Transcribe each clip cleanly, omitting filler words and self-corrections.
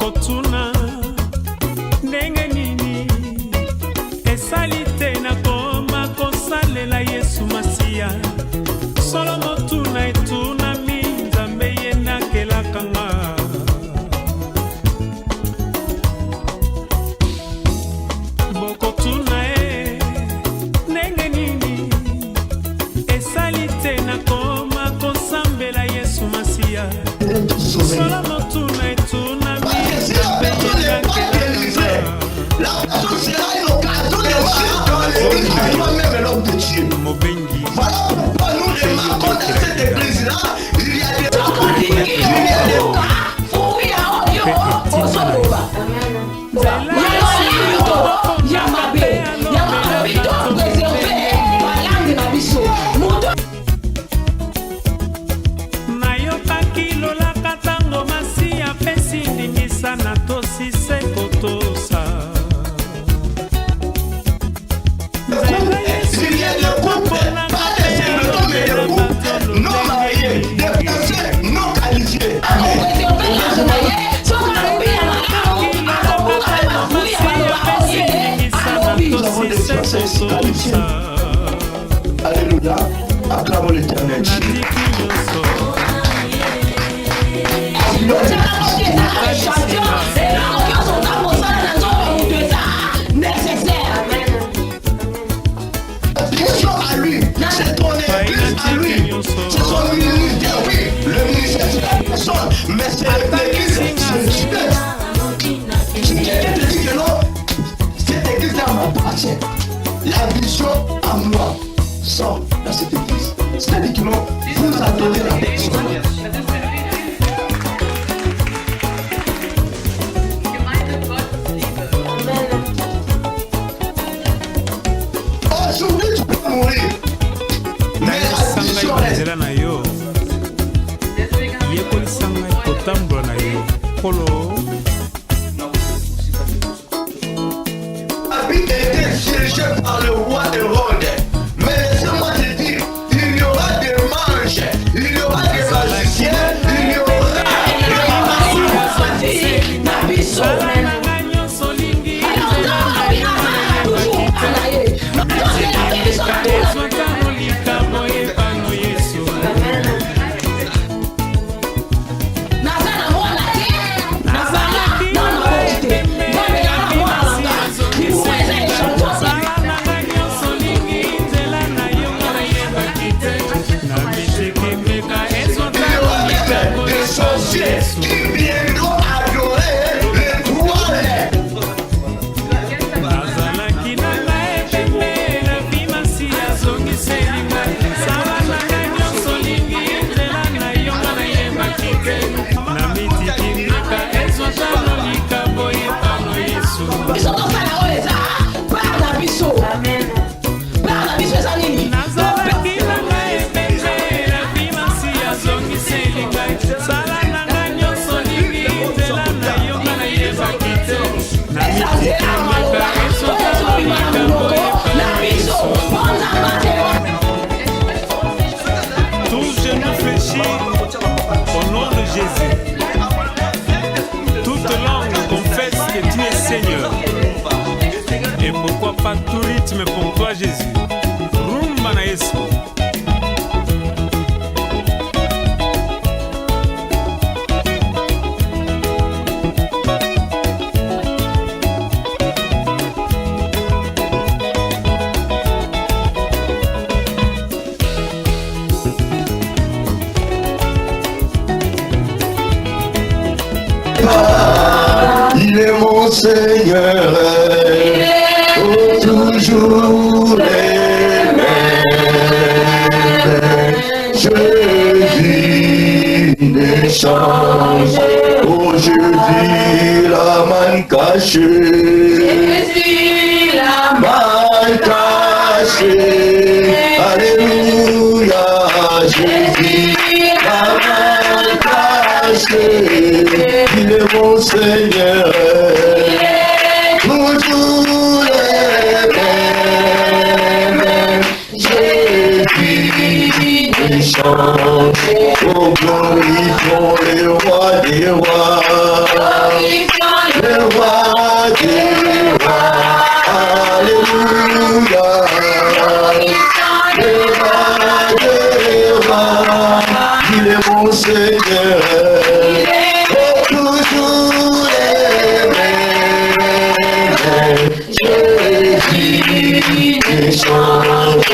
bokotuna ndenge nini esali te nakoma kosalela Yesu Masiya solo motuna etunami Nzambe ye nakelaka nga bokotuna ndenge nini esali te nakoma kosambela Yesu Masiya solo motuna etunami Nzambe ye nakelaka la raison sera une occasion de voir à toi-même l'homme de Dieu. Voilà pourquoi nous remarquons dans cette église-là, il y a des nayokaki lolaka tango Masiya apesi ndingisa na tosise kotosa il y a des couples, pas des hommes, mais des couples non mariés, des personnes non qualifiées. Alléluia, acclamons l'Éternel. À lui, c'est ton église à lui, c'est son ministère, oui, le ministère c'est la personne, mais c'est l'église, c'est Dieu. Si quelqu'un te dit que non, cette église-là m'appartient, la vision à moi sort dans cette église. C'est-à-dire que non, vous adorez la personne. Aujourd'hui, tu peux mourir. Mais la vision reste. Habite était dirigé par le roi Hérode. Mais laissez-moi te dire, il y aura des manches, il y aura des magiciens, il y aura qui viendront adorer l'étoile. Tous genoux fléchis au nom de Jésus. Toute langue confesse que tu es Seigneur. Et pourquoi pas tout rythme pour toi Jésus. Rumba na Yesu. Il est mon Seigneur, oh, toujours aimé. Jésus ne change, oh Jésus la main cachée. Jésus la main cachée, alléluia, Jésus la main cachée. Il est mon Seigneur, toujours aimé. Jésus ne change, oh glorifions le roi des rois. change.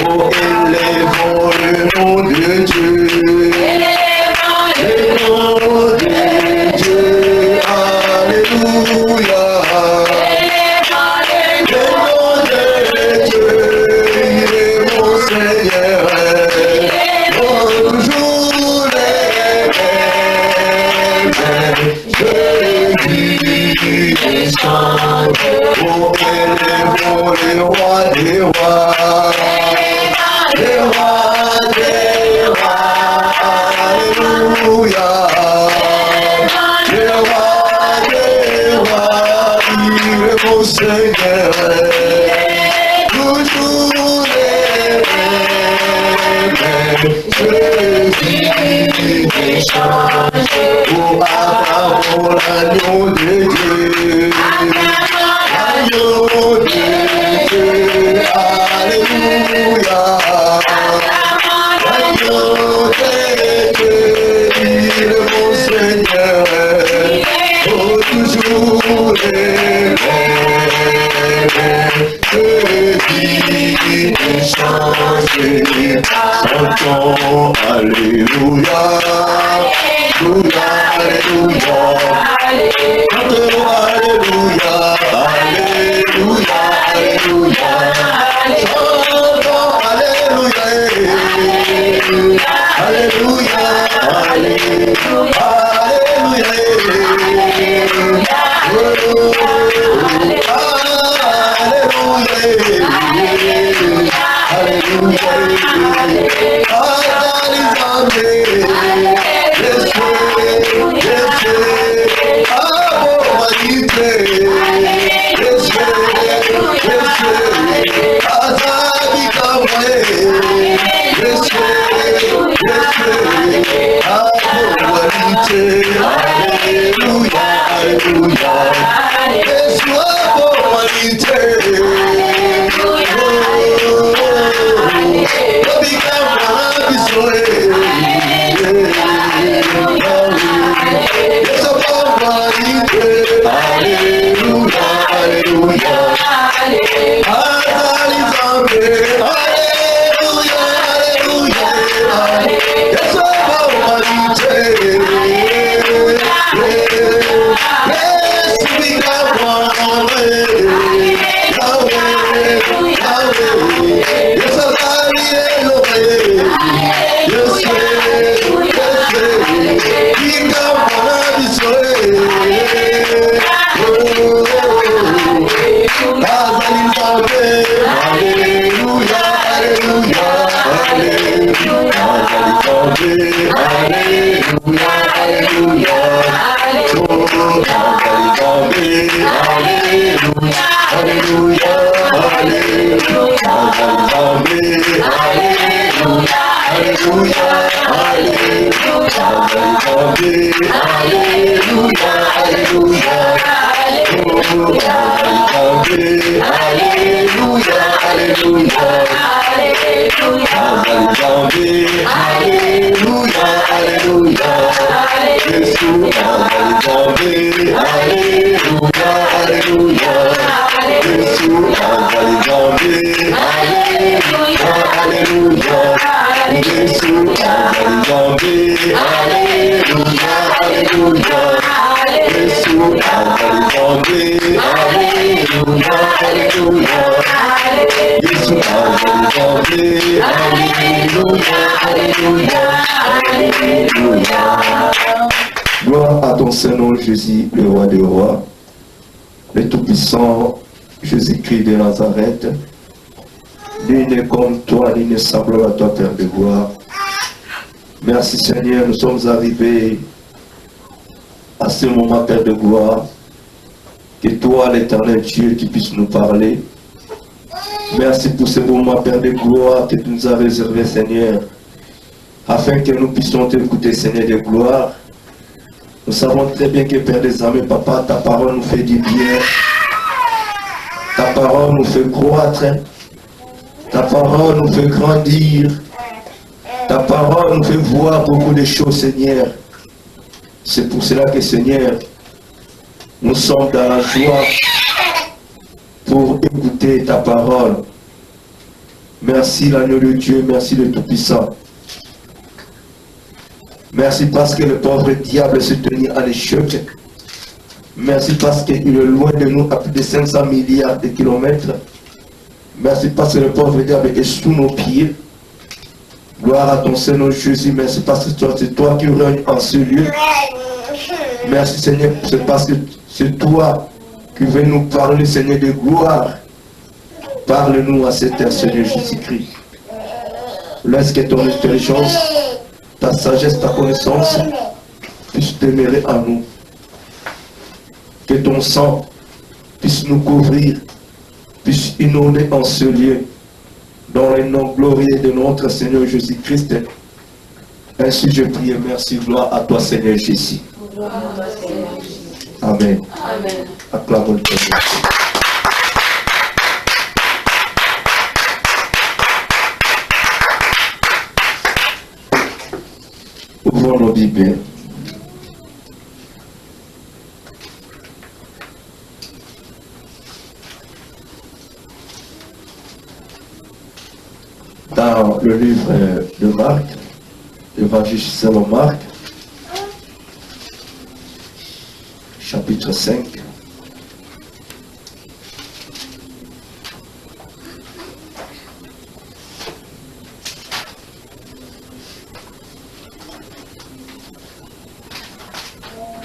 Oh, élevons le nom de Dieu. Élevons le nom de Dieu. Alléluia. Élevons le nom de Dieu. Il est mon Seigneur. Toujours les chante. Oh, élevons le roi des rois. Le roi des rois. Alléluia. Le roi des rois. Il est mon Seigneur. Toujours Jésus change. Oh, acclamons l'agneau de Dieu. L'agneau de Dieu. Alléluia. L'agneau de Dieu. Il est mon Seigneur. Oh, toujours Jésus change. Chantons Alléluia. Alléluia, Alléluia. Chantons Alléluia. Alléluia, Alléluia. Chantons Alléluia. Alléluia, Alléluia. Gloire à ton Saint-Nom, Jésus, le roi des rois, le Tout-Puissant, Jésus-Christ de Nazareth. Nul n'est comme toi, nul n'est semblable à toi, Père de gloire. Merci Seigneur, nous sommes arrivés à ce moment, Père de gloire. Que toi, l'éternel Dieu, qui puisse nous parler. Merci pour ce moment, Père de gloire, que tu nous as réservé, Seigneur, afin que nous puissions t'écouter, Seigneur de gloire. Nous savons très bien que, Père des armées, Papa, ta parole nous fait du bien. Ta parole nous fait croître. Ta parole nous fait grandir. Ta parole nous fait voir beaucoup de choses, Seigneur. C'est pour cela que, Seigneur, nous sommes dans la joie pour écouter ta parole. Merci l'agneau de Dieu, merci le Tout-Puissant. Merci parce que le pauvre diable se tenait en échec. Merci parce qu'il est loin de nous à plus de 500 milliards de kilomètres. Merci parce que le pauvre diable est sous nos pieds. Gloire à ton Seigneur Jésus. Merci parce que c'est toi qui règnes en ce lieu. Merci Seigneur, c'est parce que c'est toi qui veux nous parler, Seigneur, de gloire. Parle-nous à cette heure, Seigneur Jésus-Christ. Laisse que ton intelligence, ta sagesse, ta connaissance puisse demeurer en nous. Que ton sang puisse nous couvrir, puisse inonder en ce lieu, dans le nom glorieux de notre Seigneur Jésus-Christ. Ainsi je prie et merci, gloire à toi Seigneur Jésus. Amen. Amen. Acclamons le Seigneur. Ouvrons nos Bibles. Dans le livre de Marc, l'évangile selon Marc, chapitre 5.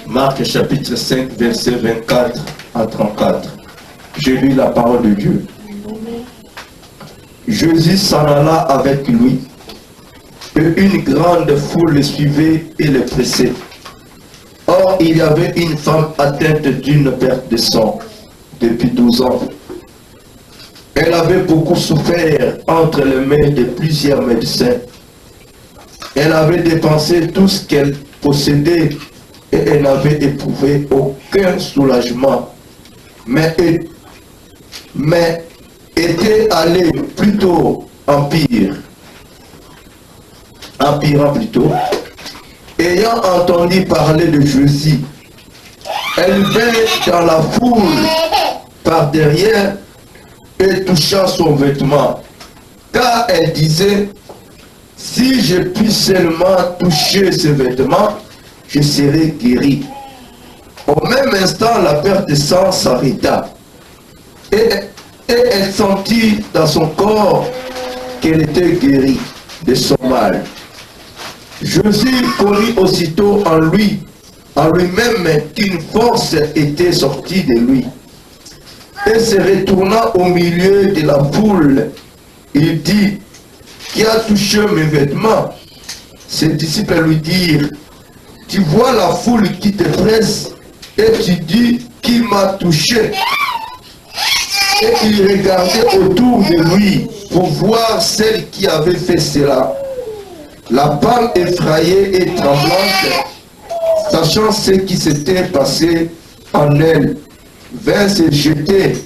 Marc chapitre 5, verset 24 à 34. Je lis la parole de Dieu. Jésus s'en alla avec lui, et une grande foule le suivait et le pressait. Or, il y avait une femme atteinte d'une perte de sang depuis 12 ans. Elle avait beaucoup souffert entre les mains de plusieurs médecins. Elle avait dépensé tout ce qu'elle possédait et elle n'avait éprouvé aucun soulagement, mais était allée plutôt empirant plutôt. Ayant entendu parler de Jésus, elle vint dans la foule par derrière et toucha son vêtement, car elle disait, si je puis seulement toucher ce vêtement, je serai guéri. Au même instant, la perte de sang s'arrêta. Et elle sentit dans son corps qu'elle était guérie de son mal. Jésus connut aussitôt en lui-même qu'une force était sortie de lui. Et se retournant au milieu de la foule, il dit, qui a touché mes vêtements? Ses disciples lui dirent, tu vois la foule qui te presse et tu dis, qui m'a touché? Et il regardait autour de lui pour voir celle qui avait fait cela. La femme effrayée et tremblante, sachant ce qui s'était passé en elle, vint se jeter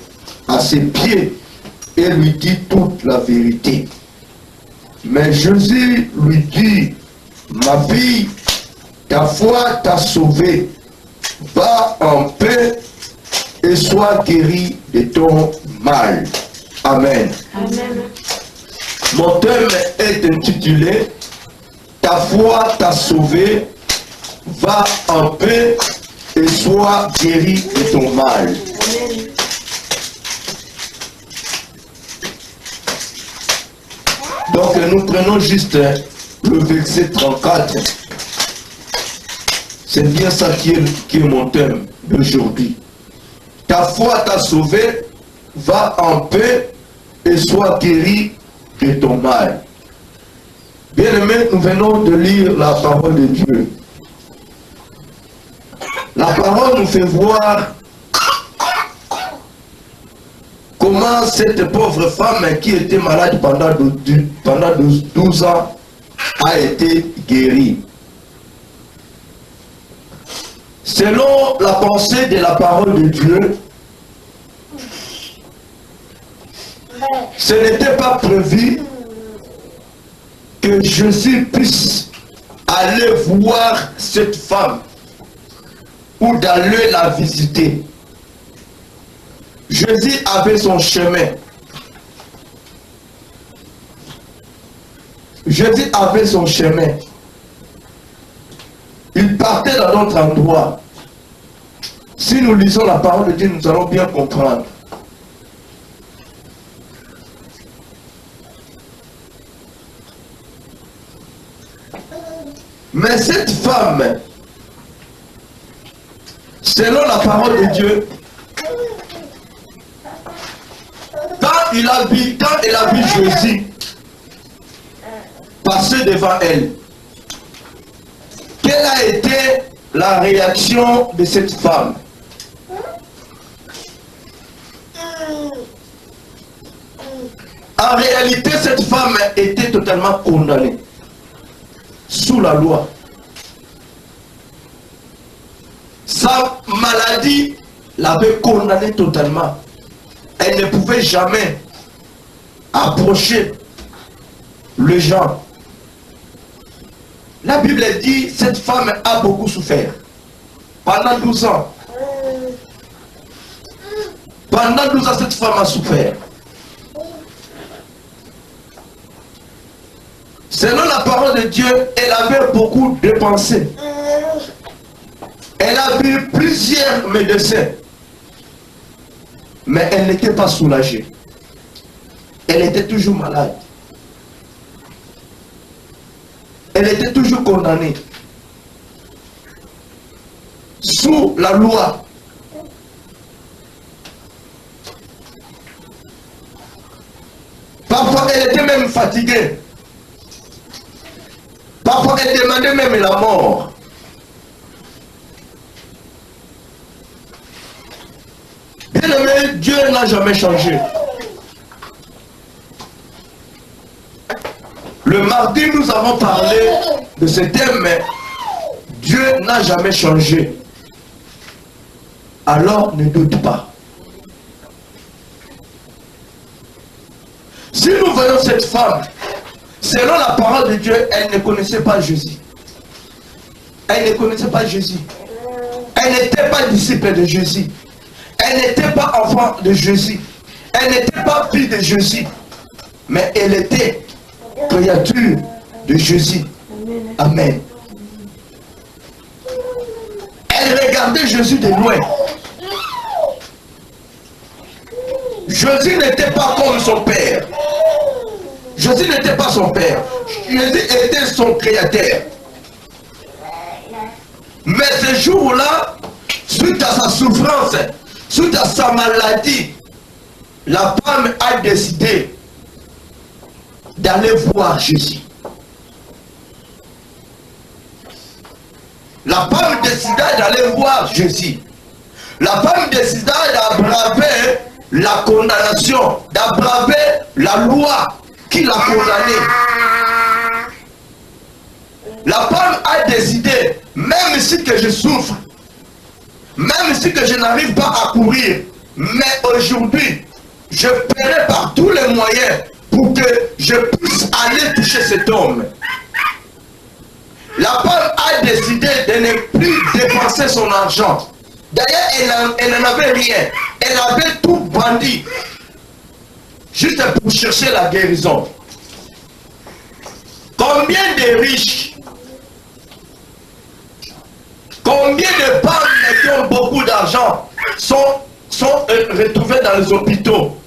à ses pieds et lui dit toute la vérité. Mais Jésus lui dit, ma fille, ta foi t'a sauvée, va en paix et sois guérie de ton mal. Amen. Amen. Mon thème est intitulé ta foi t'a sauvé, va en paix et sois guéri de ton mal. Amen. Donc nous prenons juste le verset 34. C'est bien ça qui est mon thème d'aujourd'hui. Ta foi t'a sauvé, va en paix et sois guéri de ton mal. Bien-aimés, nous venons de lire la parole de Dieu. La parole nous fait voir comment cette pauvre femme qui était malade pendant 12 ans a été guérie. Selon la pensée de la parole de Dieu, ce n'était pas prévu que Jésus puisse aller voir cette femme ou d'aller la visiter. Jésus avait son chemin. Jésus avait son chemin. Il partait dans notre endroit. Si nous lisons la parole de Dieu, nous allons bien comprendre. Mais cette femme, selon la parole de Dieu, quand elle a vu Jésus passer devant elle, quelle a été la réaction de cette femme? En réalité, cette femme était totalement condamnée sous la loi. Sa maladie l'avait condamnée totalement. Elle ne pouvait jamais approcher les gens. La Bible dit, cette femme a beaucoup souffert. Pendant 12 ans. Pendant 12 ans, cette femme a souffert. Selon la parole de Dieu, elle avait beaucoup dépensé. Elle a vu plusieurs médecins. Mais elle n'était pas soulagée. Elle était toujours malade. Elle était toujours condamnée. Sous la loi. Parfois, elle était même fatiguée. Parfois, elle demandait même la mort. Bien aimé, Dieu n'a jamais changé. Le mardi, nous avons parlé de ce thème, mais Dieu n'a jamais changé. Alors, ne doute pas. Si nous voyons cette femme, selon la parole de Dieu, elle ne connaissait pas Jésus. Elle ne connaissait pas Jésus. Elle n'était pas disciple de Jésus. Elle n'était pas enfant de Jésus. Elle n'était pas fille de Jésus. Mais elle était créature de Jésus. Amen. Elle regardait Jésus de loin. Jésus n'était pas comme son père. Jésus n'était pas son père. Jésus était son créateur. Mais ce jour-là, suite à sa souffrance, suite à sa maladie, la femme a décidé d'aller voir Jésus. La femme décida d'aller voir Jésus. La femme décida d'aggraver la condamnation, d'aggraver la loi qui l'a condamnée. La femme a décidé, même si que je souffre, même si que je n'arrive pas à courir, mais aujourd'hui, je paierai par tous les moyens pour que je puisse aller toucher cet homme. La femme a décidé de ne plus dépenser son argent. D'ailleurs, elle n'en avait rien. Elle avait tout vendu. Juste pour chercher la guérison. Combien de riches, combien de femmes qui ont beaucoup d'argent sont retrouvées dans les hôpitaux?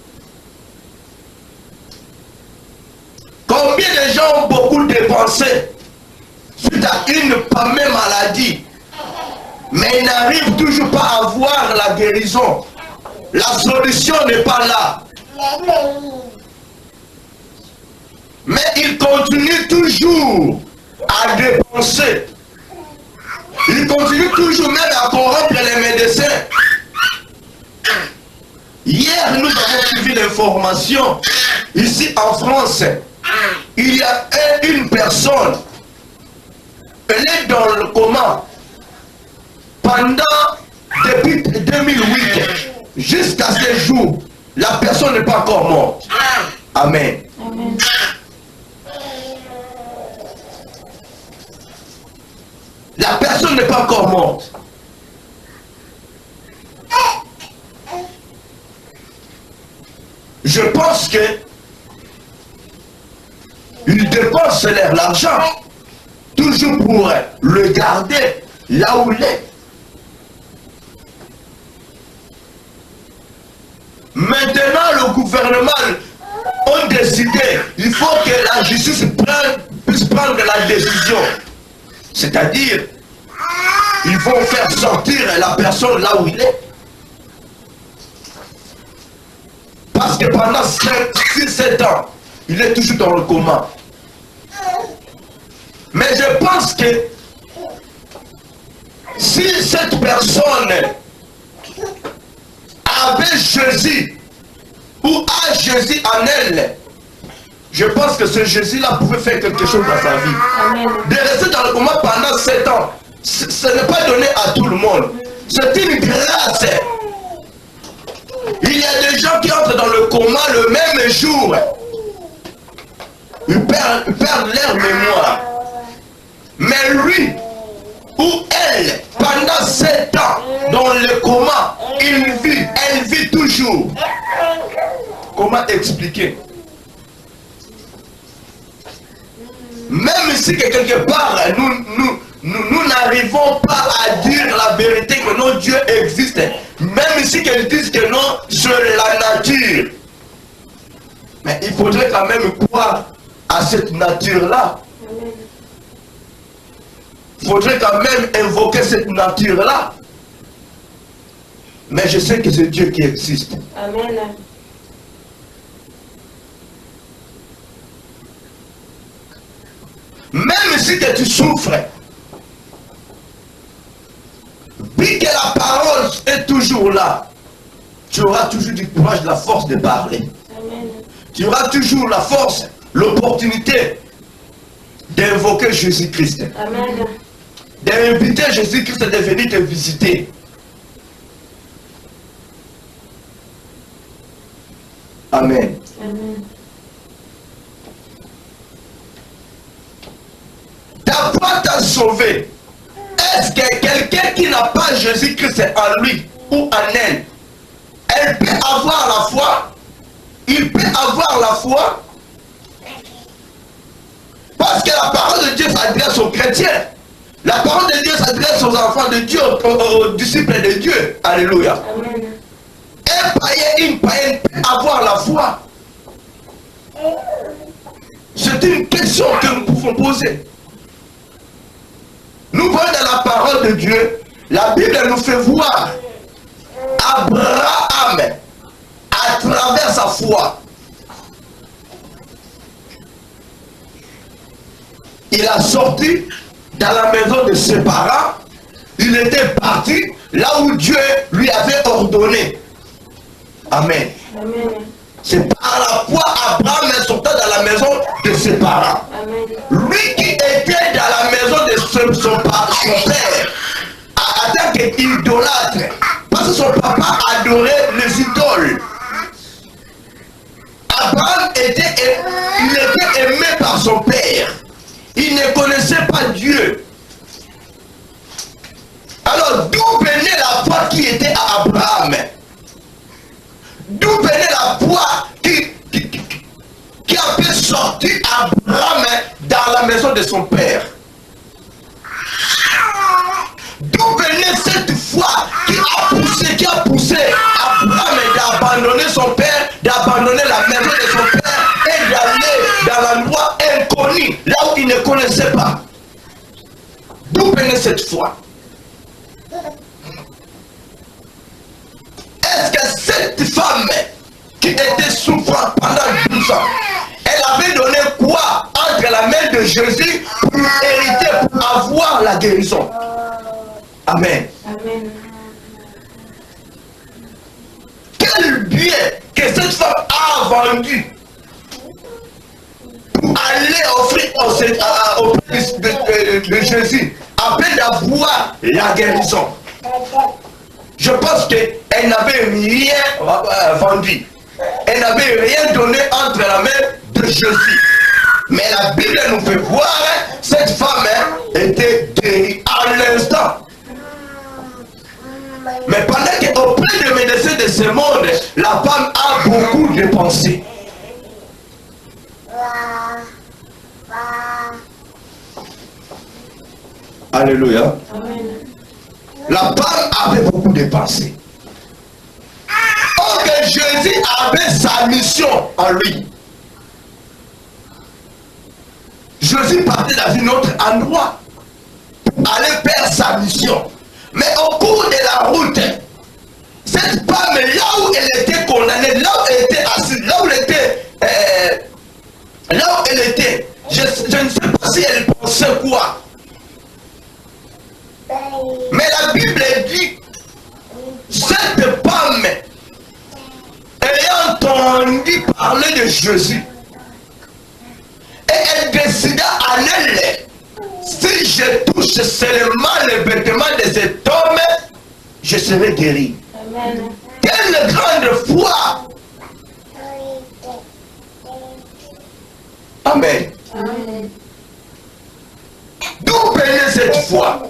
Combien de gens ont beaucoup dépensé suite à une même maladie, mais ils n'arrivent toujours pas à voir la guérison? La solution n'est pas là. Mais ils continuent toujours à dépenser. Ils continuent toujours même à corrompre les médecins. Hier, nous avons suivi l'information. Ici en France, il y a une personne. Elle est dans le coma. Depuis 2008 jusqu'à ce jour, la personne n'est pas encore morte. Amen. Amen. La personne n'est pas encore morte. Je pense que ils dépensent l'argent toujours pour le garder là où il est. Maintenant, le gouvernement a décidé, il faut que la justice puisse prendre la décision. C'est-à-dire, ils vont faire sortir la personne là où il est. Parce que pendant 6-7 ans, il est toujours dans le coma. Mais je pense que si cette personne avait Jésus ou a Jésus en elle, je pense que ce Jésus-là pouvait faire quelque chose dans sa vie. Amen. De rester dans le coma pendant 7 ans, ce n'est pas donné à tout le monde. C'est une grâce. Il y a des gens qui entrent dans le coma le même jour. Ils perdent leur mémoire. Mais lui ou elle, pendant 7 ans, dans le coma, elle vit toujours. Comment expliquer? Même si quelque part, nous n'arrivons pas à dire la vérité que notre Dieu existe, même si ils disent que non, c'est la nature. Mais il faudrait quand même croire à cette nature-là. Il faudrait quand même invoquer cette nature-là. Mais je sais que c'est Dieu qui existe. Amen. Même si que tu souffres, puis que la parole est toujours là, tu auras toujours du courage, de la force de parler. Amen. Tu auras toujours la force, l'opportunité d'invoquer Jésus-Christ. Amen. D'inviter Jésus-Christ de venir te visiter. Amen. Amen. Ta foi t'a sauvé. Est-ce que quelqu'un qui n'a pas Jésus-Christ en lui ou en elle peut avoir la foi? Il peut avoir la foi? Parce que la parole de Dieu s'adresse aux chrétiens. La parole de Dieu s'adresse aux enfants de Dieu, aux disciples de Dieu. Alléluia. Amen. Un païen, une païenne peut avoir la foi. C'est une question que nous pouvons poser. Nous voyons dans la parole de Dieu, la Bible nous fait voir Abraham à travers sa foi. Il a sorti dans la maison de ses parents. Il était parti là où Dieu lui avait ordonné. Amen. Amen. C'est par la foi Abraham est sorti dans la maison de ses parents. Amen. Lui qui était dans la maison de son père, en tant qu'idolâtre, parce que son papa adorait les idoles. Abraham était aimé par son père. Il ne connaissait pas Dieu. Alors d'où venait la foi qui était à Abraham? D'où venait la foi qui a fait sortir Abraham dans la maison de son père? D'où venait cette foi qui a poussé Abraham d'abandonner son père, d'abandonner la maison de son père et d'aller dans l'endroit inconnu, là où il ne connaissait pas? D'où venait cette foi? Est-ce que cette femme qui était souffrante pendant 12 ans, elle avait donné quoi entre la main de Jésus pour hériter, pour avoir la guérison? Amen. Amen. Quel bien que cette femme a vendu pour aller offrir auprès de Jésus afin d'avoir la guérison. Je pense qu'elle n'avait rien vendu. Elle n'avait rien donné entre la main de Jésus. Mais la Bible nous fait voir, cette femme était guérie à l'instant. Mais pendant qu'auprès des médecins de ce monde, la femme a beaucoup dépensé. Alléluia. Amen. La femme avait beaucoup de pensées. Or que Jésus avait sa mission en lui. Jésus partait dans un autre endroit pour aller faire sa mission. Mais au cours de la route, cette femme, là où elle était condamnée, là où elle était assise, là où elle était, je ne sais pas si elle pensait quoi. Mais la Bible dit, cette femme, ayant entendu parler de Jésus, et elle décida en elle, si je touche seulement le vêtement de cet homme, je serai guéri. Amen. Quelle grande foi! Amen. Amen. D'où venait cette foi?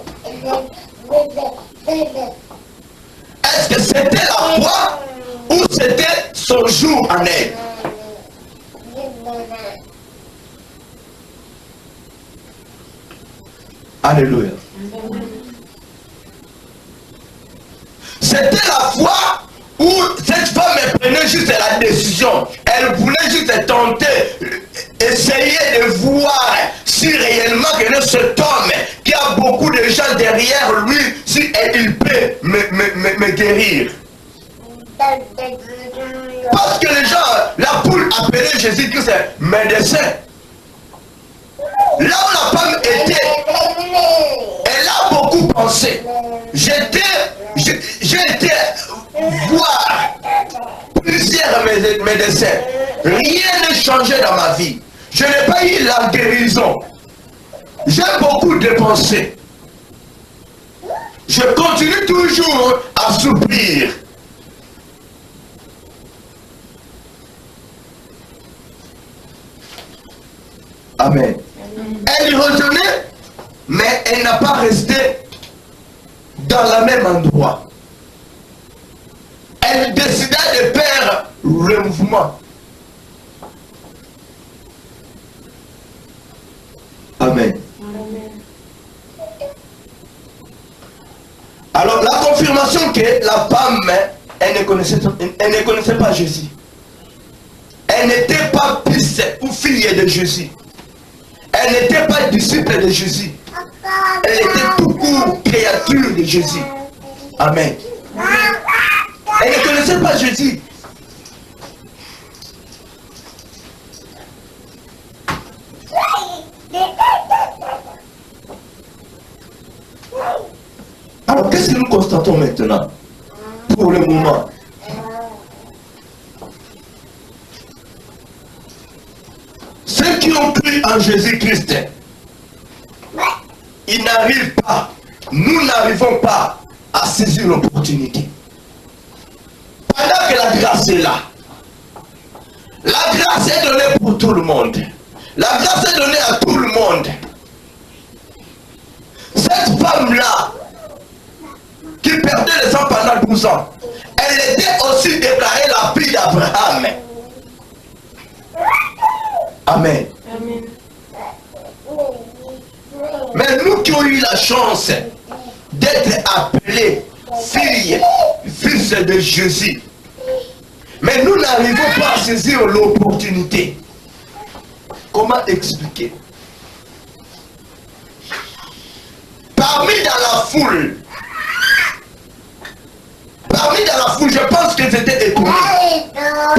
Est-ce que c'était la foi ou c'était son jour en elle? Alléluia. C'était la foi où cette femme prenait juste la décision. Elle voulait juste tenter, essayer de voir si réellement que cet homme qui a beaucoup de gens derrière lui, si il peut me guérir. Parce que les gens, la foule appelait Jésus-Christ médecin. Là où la femme était, elle a beaucoup pensé. J'ai été voir plusieurs médecins. Rien n'a changé dans ma vie. Je n'ai pas eu la guérison. J'ai beaucoup dépensé. Je continue toujours à souffrir. Amen. Elle y retenait, mais elle n'a pas resté dans le même endroit. Elle décida de faire le mouvement. Amen. Alors la confirmation que la femme, elle ne connaissait pas Jésus. Elle n'était pas fils ou fille de Jésus. Elle n'était pas disciple de Jésus. Elle était tout court créature de Jésus. Amen. Elle ne connaissait pas Jésus. Alors qu'est-ce que nous constatons maintenant pour le moment? Ceux qui ont cru en Jésus-Christ, ils n'arrivent pas, nous n'arrivons pas à saisir l'opportunité. Pendant que la grâce est là, la grâce est donnée pour tout le monde. La grâce est donnée à tout le monde. Cette femme-là, qui perdait le sang pendant 12 ans, elle était aussi déclarée la fille d'Abraham. Amen. Amen. Mais nous qui avons eu la chance d'être appelés filles, fils de Jésus, mais nous n'arrivons pas à saisir l'opportunité. Comment expliquer? Parmi dans la foule, je pense que c'était étonné.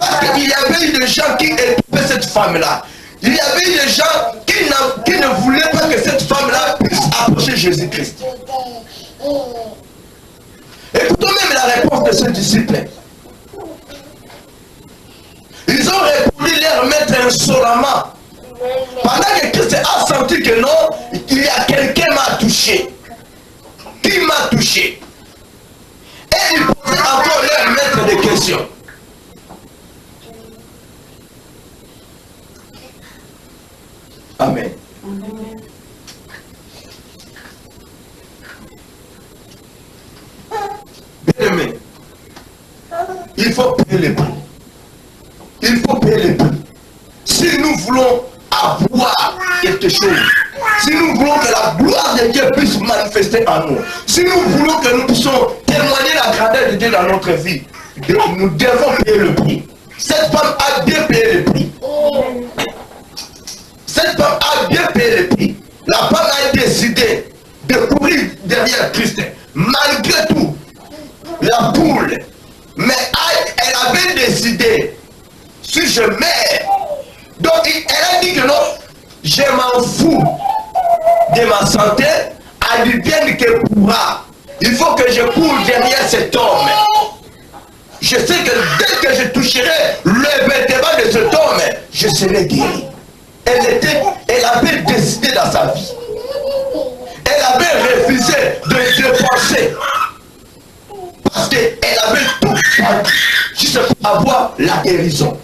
Parce qu'il y avait eu des gens qui étoufaient cette femme-là. Il y avait eu des gens qui ne voulaient pas que cette femme-là puisse approcher Jésus-Christ. Écoutons même la réponse de ses disciples. Ils ont répondu leur maître insolemment. Pendant que Christ a senti que non, il y a quelqu'un qui m'a touché. Qui m'a touché? Et il posait encore leur maître des questions. Amen. Bien-aimé, il faut payer les prix. Il faut payer les prix. Si nous voulons avoir quelque chose, si nous voulons que la gloire de Dieu puisse manifester en nous, si nous voulons que nous puissions témoigner la grandeur de Dieu dans notre vie, nous devons payer le prix. Cette femme a bien payé le prix. Cette femme a bien payé le prix. La femme a décidé de courir derrière Christ, malgré tout, la poule. Mais elle avait décidé, si je meurs, donc elle a dit que non, je m'en fous de ma santé, advienne que pourra. Il faut que je cours derrière cet homme. Je sais que dès que je toucherai le vêtement de cet homme, je serai guéri. Elle avait décidé dans sa vie. Elle avait refusé de penser. Parce qu'elle avait tout fait juste pour avoir la guérison.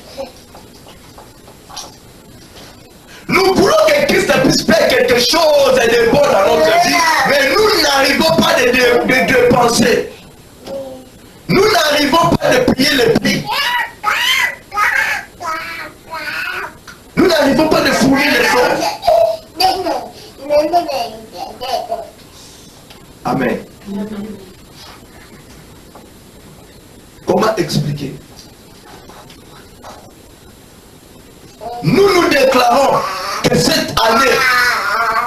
Nous voulons que Christ puisse faire quelque chose de bon dans notre vie, mais nous n'arrivons pas de penser. Nous n'arrivons pas de payer le prix. Nous n'arrivons pas de fournir les choses. Amen. Comment expliquer? Nous déclarons que cette année,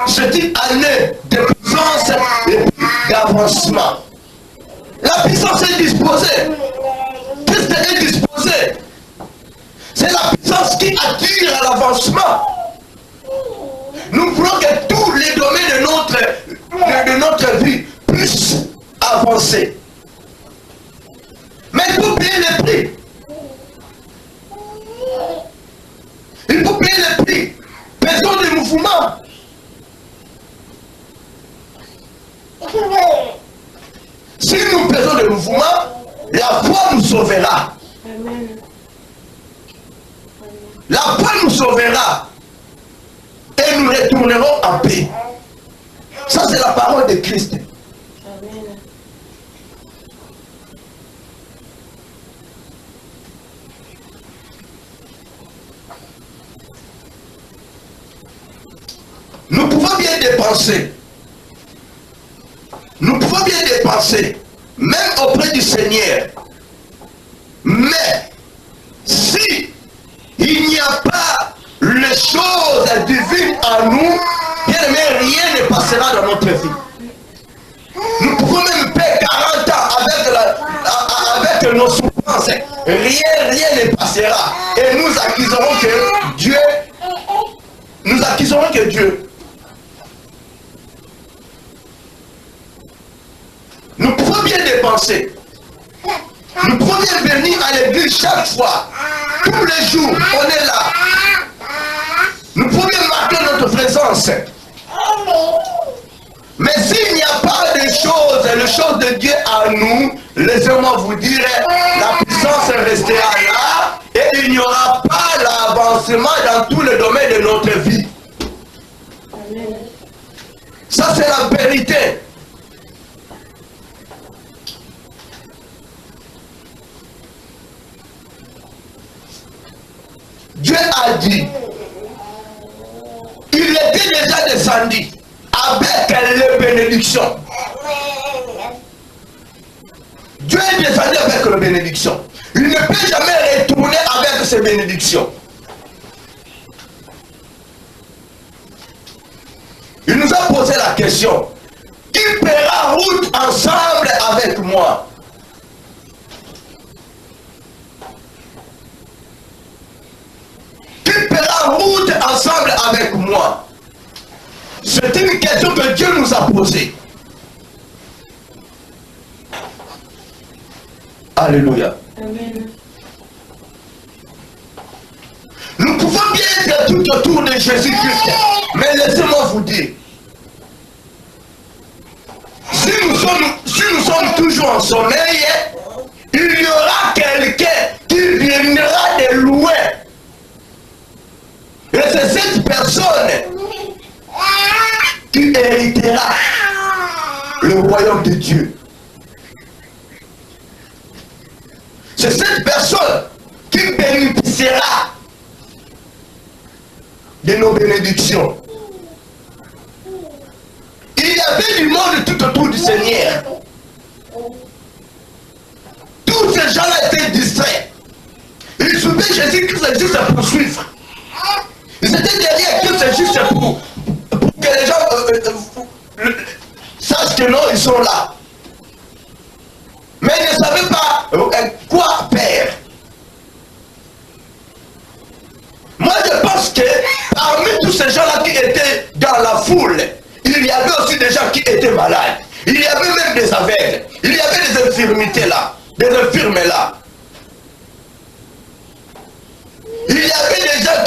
c'est une année de puissance et d'avancement. La puissance est disposée. Christ est disposé. C'est la puissance qui attire à l'avancement. Nous voulons que tous les domaines de notre vie puissent avancer. Mais il faut payer le prix. Il faut payer le prix. Faisons des mouvements. Si nous faisons des mouvements, la foi nous sauvera. Amen. La foi nous sauvera. Et nous retournerons en paix. Ça, c'est la parole de Christ. Amen. Nous pouvons bien dépenser. Nous pouvons bien dépenser, même auprès du Seigneur. Mais, si il n'y a pas les choses divines en nous, bien aimé, rien ne passera dans notre vie. Nous pouvons même payer 40 ans avec nos souffrances. Rien ne passera. Et nous acquiserons que Dieu. Nous acquiserons que Dieu. Nous pouvons bien dépenser. Nous pouvons bien venir à l'église chaque fois. Tous les jours, on est là. Nous pouvons bien marquer notre présence. Mais s'il n'y a pas de choses, les choses de Dieu à nous, laissez-moi vous dire, la puissance restera là et il n'y aura pas l'avancement dans tous les domaines de notre vie. Ça, c'est la vérité. Dieu a dit, il était déjà descendu avec les bénédictions. Dieu est descendu avec les bénédictions. Il ne peut jamais retourner avec ces bénédictions. Il nous a posé la question, qui fera route ensemble avec moi? Qui fera route ensemble avec moi? C'est une question que Dieu nous a posée. Alléluia. Amen. Nous pouvons bien être tout autour de Jésus-Christ, mais laissez-moi vous dire, si nous sommes toujours en sommeil, il y aura quelqu'un qui viendra de loin. Et c'est cette personne qui héritera le royaume de Dieu. C'est cette personne qui bénéficiera de nos bénédictions. avait du monde tout autour du Seigneur. Tous ces gens-là étaient distraits. Ils souhaitaient Jésus-Christ juste pour suivre. Ils étaient derrière Christ juste pour que les gens sachent que non, ils sont là. Mais ils ne savaient pas quoi faire. Moi, je pense que parmi tous ces gens-là qui étaient dans la foule, il y avait aussi des gens qui étaient malades. Il y avait même des aveugles. Il y avait des infirmités là, des infirmes là. Il y avait des gens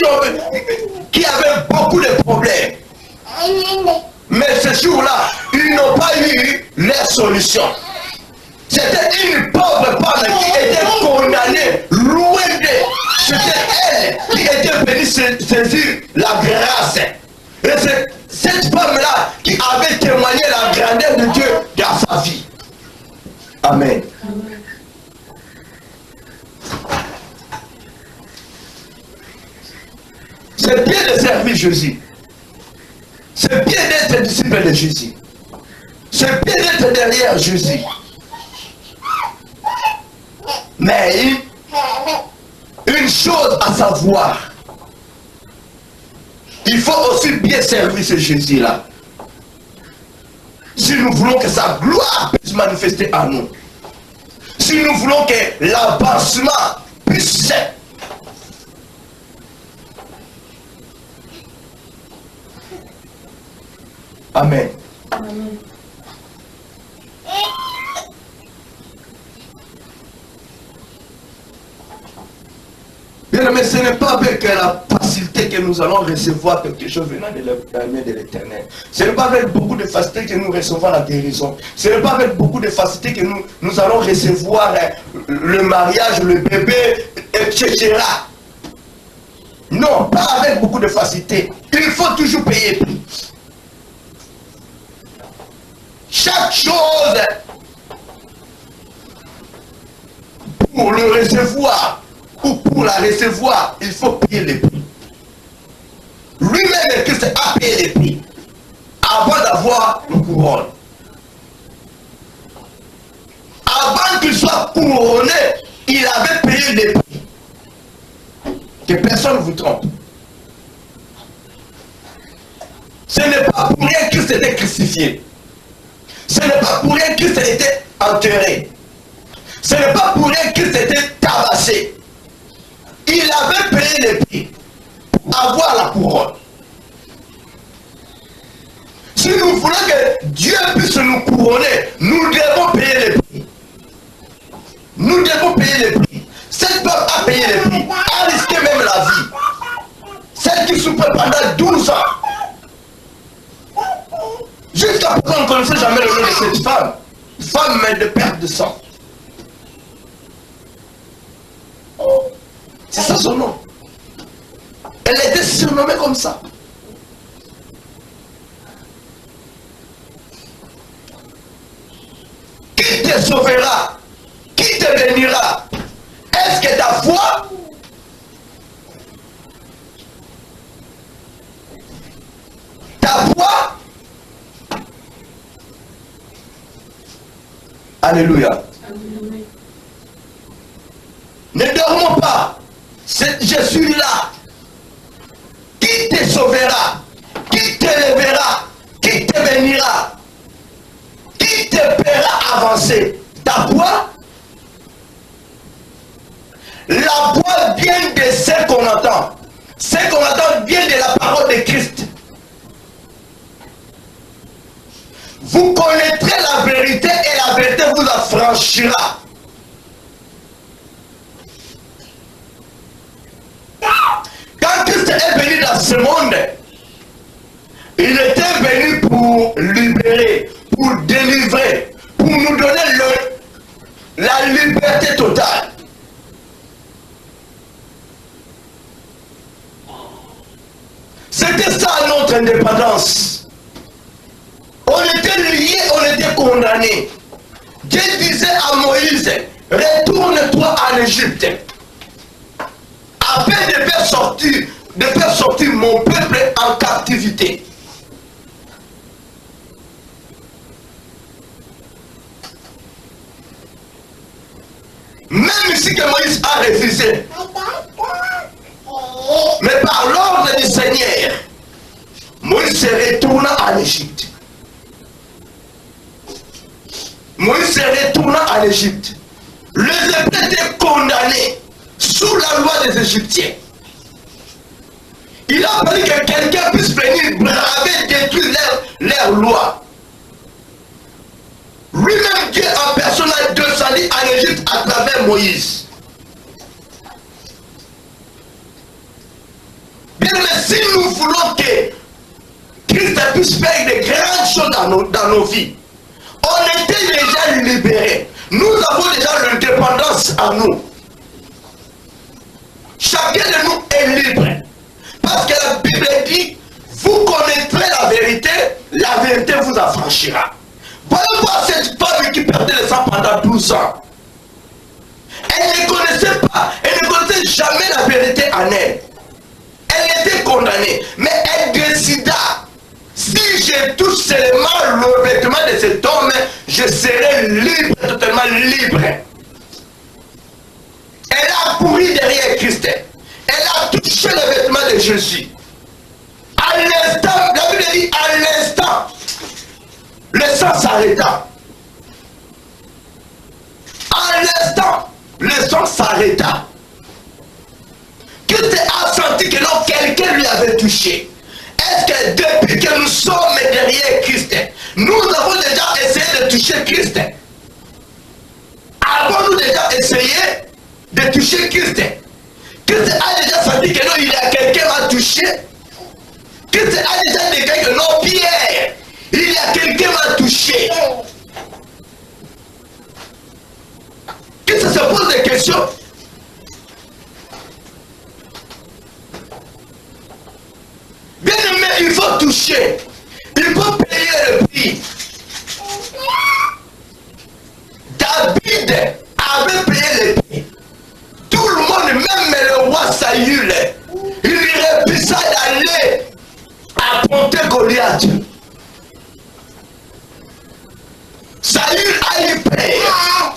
qui avaient beaucoup de problèmes. Mais ce jour-là, ils n'ont pas eu leur solution. C'était une pauvre femme qui était condamnée, loin d'elle. C'était elle qui était venue saisir la grâce. Et c'est cette femme-là qui avait témoigné la grandeur de Dieu dans sa vie. Amen. C'est bien de servir Jésus. C'est bien d'être disciple de Jésus. C'est bien d'être derrière Jésus. Mais une chose à savoir, il faut aussi bien servir ce Jésus-là. Si nous voulons que sa gloire puisse manifester en nous. Si nous voulons que l'avancement puisse. Amen. Amen. Bien, mais ce n'est pas avec la facilité que nous allons recevoir quelque chose venant de l'Éternel. Ce n'est pas avec beaucoup de facilité que nous recevons la guérison. Ce n'est pas avec beaucoup de facilité que nous allons recevoir le mariage, le bébé, etc. Non, pas avec beaucoup de facilité. Il faut toujours payer prix. Chaque chose pour le recevoir ou pour la recevoir, il faut payer les prix. Lui-même, Christ a payé les prix avant d'avoir une couronne. Avant qu'il soit couronné, il avait payé les prix. Que personne ne vous trompe. Ce n'est pas pour rien qu'il s'était crucifié. Ce n'est pas pour rien qu'il s'était enterré. Ce n'est pas pour rien qu'il s'était tabassé. Il avait payé les prix pour avoir la couronne. Si nous voulons que Dieu puisse nous couronner, nous devons payer les prix. Nous devons payer les prix. Cette femme a payé les prix, a risqué même la vie. Celle qui souffrait pendant 12 ans. Jusqu'à présent, on ne connaissait jamais le nom de cette femme. Femme de perte de sang. C'est ça son nom. Elle était surnommée comme ça. Qui te sauvera? Qui te bénira? Est-ce que ta foi? Ta foi? Alléluia. Ne dormons pas. Je suis là. Qui te sauvera? Qui t'élèvera? Qui te bénira? Qui te fera avancer? Ta foi? La foi vient de ce qu'on entend. Ce qu'on entend vient de la parole de Christ. Vous connaîtrez la vérité et la vérité vous affranchira. Quand Christ est venu dans ce monde, il était venu pour libérer, pour délivrer, pour nous donner la liberté totale. C'était ça notre indépendance. On était liés, on était condamnés. Dieu disait à Moïse, retourne-toi en Égypte. Afin de faire sortir mon peuple en captivité. Même ici que Moïse a refusé. Mais par l'ordre du Seigneur, Moïse se retourna en Égypte. Moïse se retourna en Égypte. Les Hébreux étaient condamnés sous la loi des Égyptiens. Il a fallu que quelqu'un puisse venir braver, détruire leur loi. Lui-même, Dieu en personne a descendu en Égypte à travers Moïse. Bien, mais si nous voulons que Christ puisse faire de grandes choses dans nos vies, on était déjà libérés. Nous avons déjà l'indépendance en nous. Chacun de nous est libre. Parce que la Bible dit, vous connaîtrez la vérité vous affranchira. Voyez voir cette femme qui perdait le sang pendant 12 ans. Elle ne connaissait pas, elle ne connaissait jamais la vérité en elle. Elle était condamnée, mais elle décida, si je touche seulement le vêtement de cet homme, je serai libre, totalement libre. Elle a couru derrière Christ. Elle a touché le vêtement de Jésus. À l'instant, la Bible dit à l'instant, le sang s'arrêta. À l'instant, le sang s'arrêta. Christ a senti que non, quelqu'un lui avait touché. Est-ce que depuis que nous sommes derrière Christ, nous avons déjà essayé de toucher Christ? Avons-nous déjà essayé de toucher Christ? Christ a déjà senti que non, il y a quelqu'un à toucher. Christ a déjà déclaré que non, Pierre, il y a quelqu'un à toucher. Christ se pose des questions. Bien aimé, il faut toucher. Il faut payer le prix. David avait payé le prix. Tout le monde, même le roi Saül, il refusa d'aller affronter Goliath. Saül a eu peur.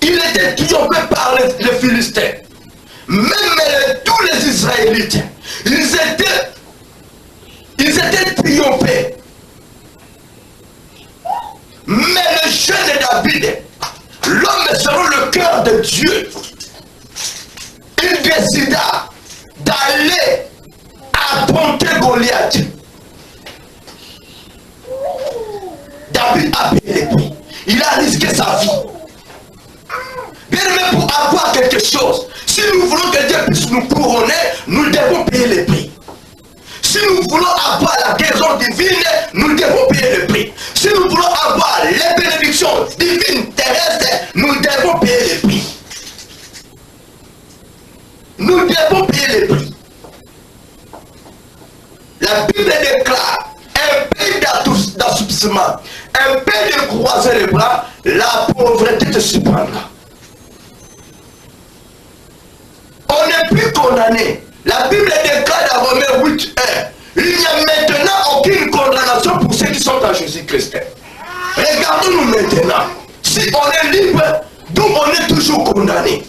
Il était triomphé par les Philistins. Même tous les Israélites, ils étaient triomphés. Mais le jeune David, l'homme selon le cœur de Dieu, il décida d'aller affronter Goliath. David a payé le prix. Il a risqué sa vie. Bien aimé, pour avoir quelque chose, si nous voulons que Dieu puisse nous couronner, nous devons payer le prix. Si nous voulons avoir la guérison divine, nous devons payer le prix. Si nous voulons avoir les bénédictions divines terrestres, nous devons payer le prix. Nous devons payer le prix. La Bible déclare un pays d'assouplissement, un pays de croiser les bras, la pauvreté te surprendra. On n'est plus condamné. La Bible déclare dans Romains 8, 1, il n'y a maintenant aucune condamnation pour ceux qui sont en Jésus-Christ. Regardons-nous maintenant. Si on est libre, donc on est toujours condamné.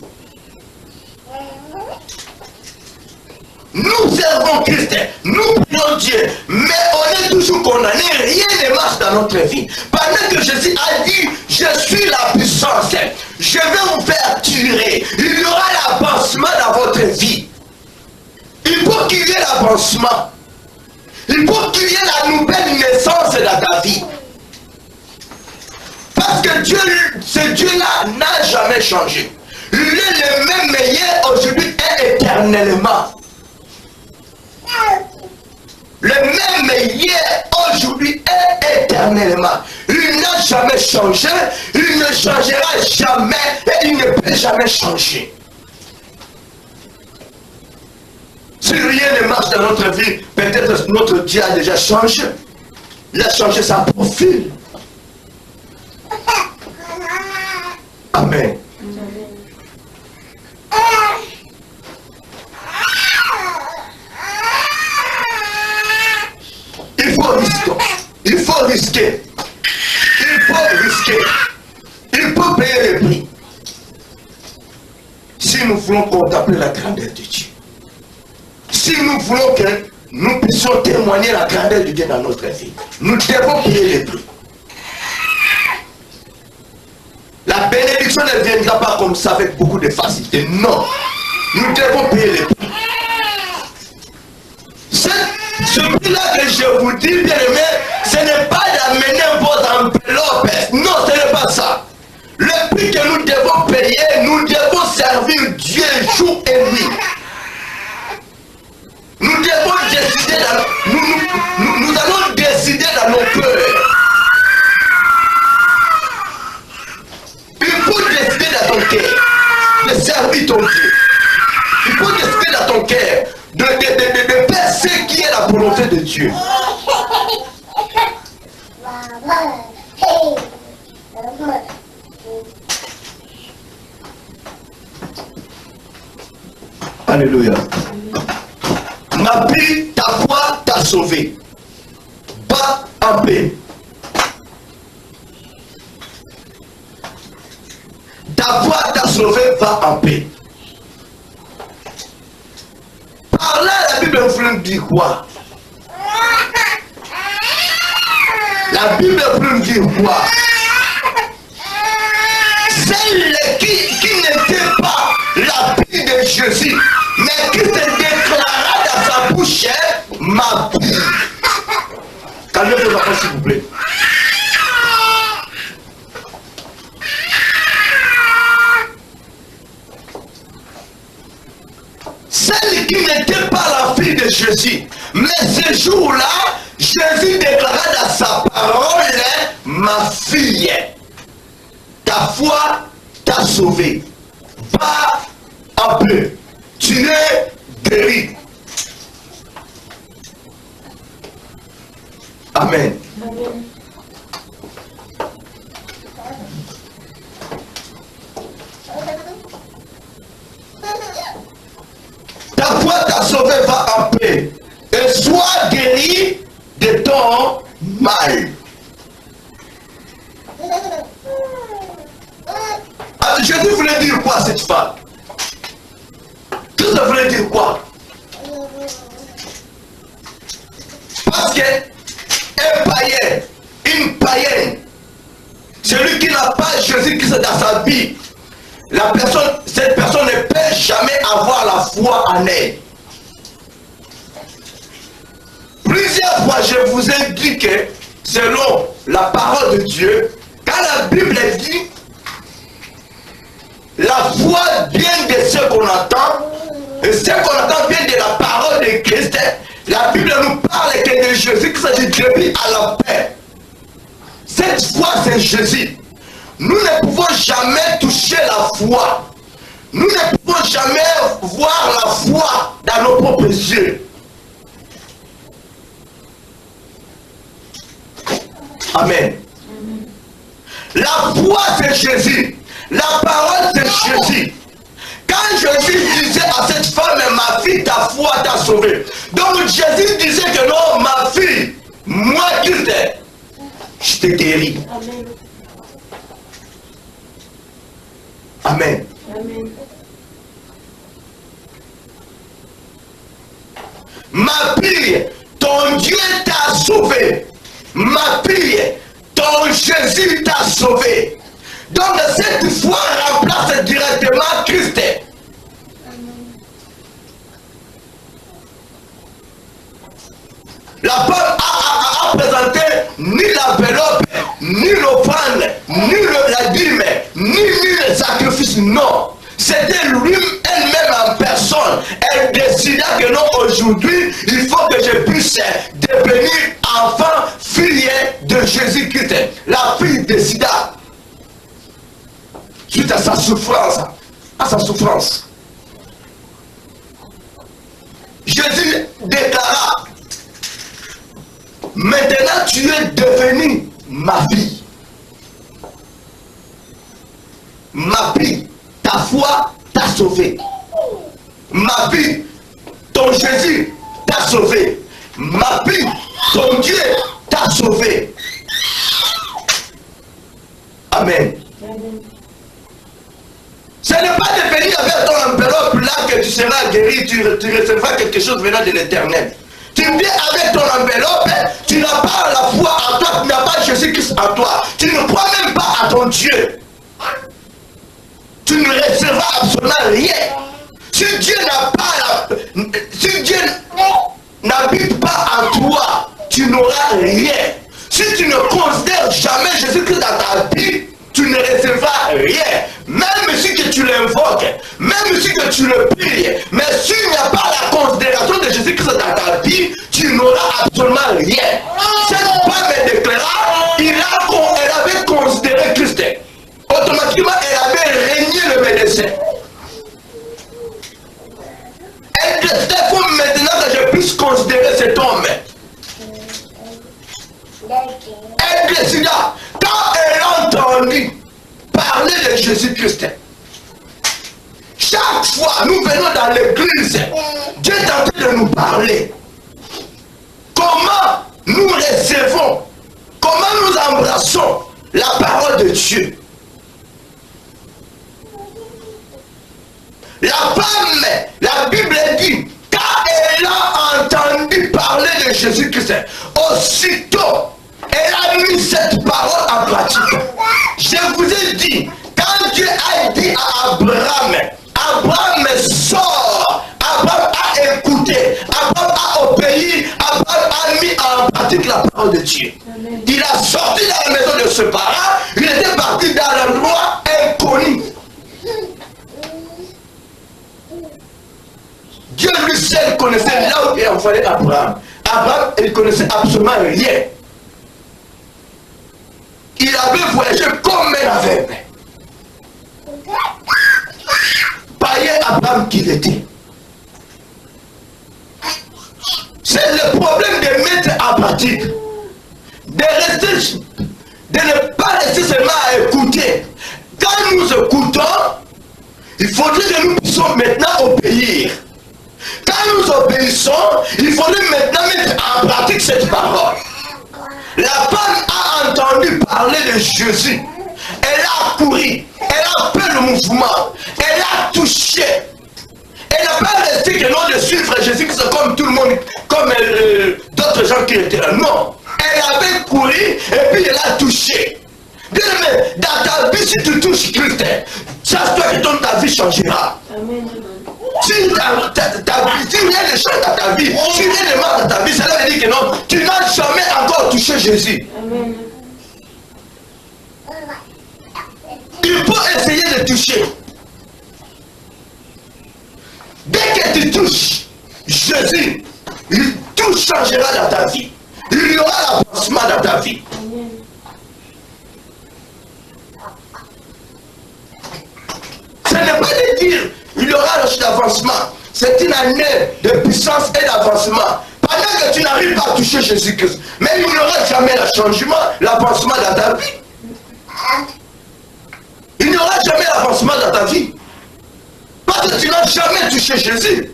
Nous servons Christ, nous prions Dieu, mais on est toujours condamné, rien ne marche dans notre vie. Pendant que Jésus a dit, je suis la puissance, je vais vous faire tuer, il y aura l'avancement dans votre vie. Il faut qu'il y ait l'avancement. Il faut qu'il y ait la nouvelle naissance dans ta vie. Parce que Dieu, ce Dieu-là n'a jamais changé. Il est le même meilleur aujourd'hui et éternellement. Le même hier, aujourd'hui et éternellement. Il n'a jamais changé, il ne changera jamais et il ne peut jamais changer. Si rien ne marche dans notre vie, peut-être notre Dieu a déjà changé. Il a changé sa profil. Amen. Il faut risquer. Il faut risquer. Il faut risquer. Il faut payer le prix. voulons contempler la grandeur de Dieu, si nous voulons que nous puissions témoigner la grandeur de Dieu dans notre vie, nous devons payer les prix. La bénédiction ne viendra pas comme ça avec beaucoup de facilité. Non. Nous devons payer les prix. Ce prix-là que je vous dis, bien aimé, ce n'est pas d'amener vos enveloppes. Non, ce n'est pas ça. Le prix que nous devons payer, nous devons servir Dieu jour et nuit. Nous devons décider, nous allons décider dans nos cœurs. Il faut décider dans ton cœur de servir ton Dieu. Il faut décider dans ton cœur de faire ce qui est la volonté de Dieu. Alléluia. Ma vie, ta foi t'a sauvé. Va en paix. Ta foi t'a sauvé, va en paix. Par là, la Bible veut dire quoi? La Bible veut dire quoi? Celle qui n'était pas la vie de Jésus, mais qui se déclara dans sa bouche, ma vie. Calmez vos enfants, s'il vous plaît. Celle qui n'était pas la fille de Jésus, mais ce jour-là, Jésus déclara dans sa parole, ma fille, ta foi t'a sauvé. Va en paix. Tu es guéri. Amen. Amen. Ta foi t'a sauvé, va en paix. Et sois guéri de ton mal. Alors, Jésus voulait dire quoi à cette femme? Tout ça voulait dire quoi? Parce que un païen, une païenne, celui qui n'a pas Jésus-Christ dans sa vie, cette personne ne peut jamais avoir la foi en elle. Plusieurs fois, je vous ai dit que selon la parole de Dieu, quand la Bible dit la foi vient de ce qu'on entend, et ce qu'on entend vient de la parole de Christ. La Bible nous parle que de Jésus qui s'agit de vie à la paix. Cette foi, c'est Jésus. Nous ne pouvons jamais toucher la foi. Nous ne pouvons jamais voir la foi dans nos propres yeux. Amen. La foi, c'est Jésus. La parole, c'est Jésus. Quand Jésus disait à cette femme, ma fille, ta foi t'a sauvée. Donc Jésus disait que non, ma fille, moi qui t'ai, je t'ai guéri. Amen. Amen. Amen. Ma fille, ton Dieu t'a sauvé. Ma fille, ton Jésus t'a sauvé. Donc cette foi remplace directement Christ. La femme a présenté ni l'enveloppe, ni l'offrande, ni la dîme, ni le sacrifice, non. C'était lui elle-même en personne. Elle décida que non, aujourd'hui, il faut que je puisse devenir enfant, fille de Jésus-Christ. La fille décida, suite à sa souffrance, Jésus déclara, maintenant tu es devenu ma fille. Ma fille, ta foi t'a sauvé. Ma fille, ton Jésus t'a sauvé. Ma fille, ton Dieu t'a sauvé. Amen. Ce n'est pas de venir avec ton enveloppe là que tu seras guéri, tu recevras quelque chose venant de l'éternel. Tu viens avec ton enveloppe, tu n'as pas la foi en toi, tu n'as pas Jésus-Christ en toi. Tu ne crois même pas à ton Dieu. Tu ne recevras absolument rien. Si Dieu n'habite pas en toi, tu n'auras rien. Si tu ne considères jamais Jésus-Christ dans ta vie, tu ne recevras rien. Même si que tu l'invoques, même si que tu le pries, mais s'il n'y a pas la considération de Jésus-Christ dans ta vie, tu n'auras absolument rien. Cette femme déclara, elle avait considéré Christ. Automatiquement, elle avait régné le médecin. Elle disait, il faut maintenant que je puisse considérer cet homme. Elle décida, quand elle a entendu parler de Jésus-Christ, chaque fois nous venons dans l'église, Dieu est en train de nous parler. Comment nous recevons, comment nous embrassons la parole de Dieu. La femme, la Bible dit, quand elle a entendu parler de Jésus-Christ, aussitôt, elle a mis cette parole en pratique. Je vous ai dit, quand Dieu a dit à Abraham, Abraham sort, Abraham a écouté, Abraham a obéi, Abraham a mis en pratique la parole de Dieu. Amen. Il a sorti de la maison de ses parents, il était parti dans l'endroit inconnu. Dieu lui seul connaissait là où il envoyait Abraham. Abraham, il ne connaissait absolument rien. Il avait voyagé comme un aveugle. Païen Abraham qu'il était. C'est le problème de mettre en pratique. De ne pas rester seulement à écouter. Quand nous écoutons, il faudrait que nous puissions maintenant obéir. Quand nous obéissons, il faudrait maintenant mettre en pratique cette parole. La femme a entendu parler de Jésus. Elle a couru. Elle a fait le mouvement. Elle a touché. Elle n'a pas resté que non de suivre Jésus comme tout le monde, comme d'autres gens qui étaient là. Non. Elle avait couru et puis elle a touché. Bien aimé, dans ta vie, si tu touches Christ, sache-toi que ta vie changera. Amen. Si rien ne change dans ta vie, si rien ne marche dans ta vie, cela veut dire que non, tu n'as jamais encore touché Jésus. Amen. Il faut essayer de toucher. Dès que tu touches Jésus, tout changera dans ta vie. Il y aura l'avancement dans ta vie. Amen. Ce n'est pas de dire il y aura l'avancement. C'est une année de puissance et d'avancement. Pendant que tu n'arrives pas à toucher Jésus-Christ, mais il n'y aura jamais le changement, l'avancement dans ta vie. Il n'y aura jamais l'avancement dans ta vie. Parce que tu n'as jamais touché Jésus.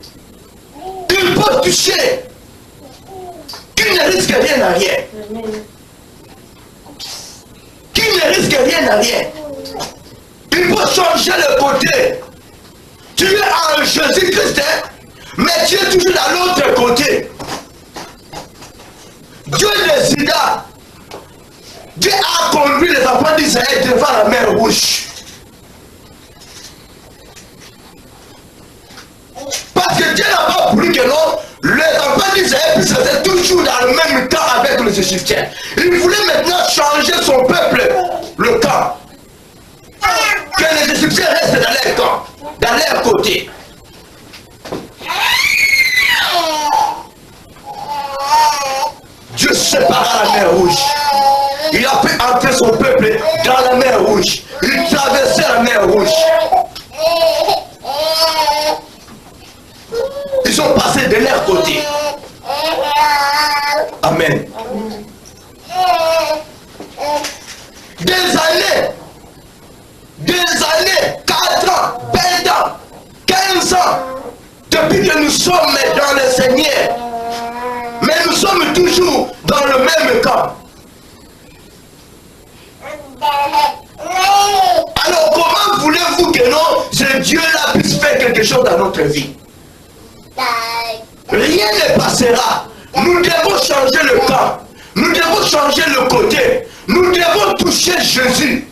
Il faut toucher. Qui ne risque rien à rien. Qui ne risque rien à rien. Il faut changer le côté. Tu es en Jésus-Christ, mais tu es toujours dans l'autre côté. Dieu décida. Dieu a conduit les enfants d'Israël devant la mer Rouge. Parce que Dieu n'a pas voulu que non, les enfants d'Israël puissent rester toujours dans le même camp avec les Égyptiens. Il voulait maintenant changer son peuple, le camp. Que les Égyptiens restent dans leur camp, dans leur côté. Dieu sépara la mer Rouge. Il a fait entrer son peuple dans la mer Rouge. Il traversait la mer Rouge. Ils sont passés de leur côté. Amen. Des années, 4 ans, 20 ans, 15 ans, depuis que nous sommes dans le Seigneur, mais nous sommes toujours dans le même camp. Alors comment voulez-vous que non, ce Dieu-là puisse faire quelque chose dans notre vie? Rien ne passera. Nous devons changer le camp. Nous devons changer le côté. Nous devons toucher Jésus.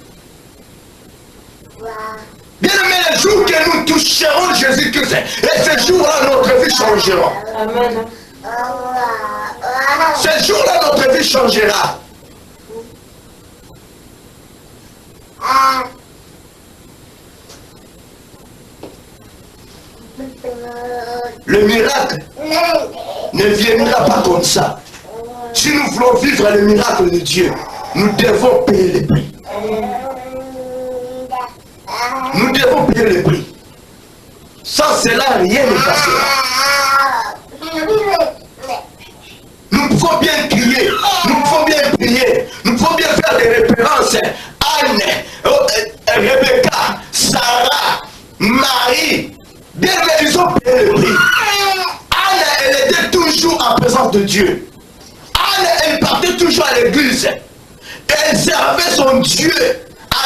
Bien aimé, le jour que nous toucherons Jésus-Christ, et ce jour-là, notre vie changera. Amen. Ce jour-là, notre vie changera. Le miracle ne viendra pas comme ça. Si nous voulons vivre le miracle de Dieu, nous devons payer le prix. Nous devons payer le prix. Sans cela, rien ne passera. Nous pouvons bien crier, nous pouvons bien prier, nous pouvons bien faire des références. Anne, Rebecca, Sarah, Marie, bien ils ont payé le prix. Anne, elle était toujours en présence de Dieu. Anne, elle partait toujours à l'église. Elle servait son Dieu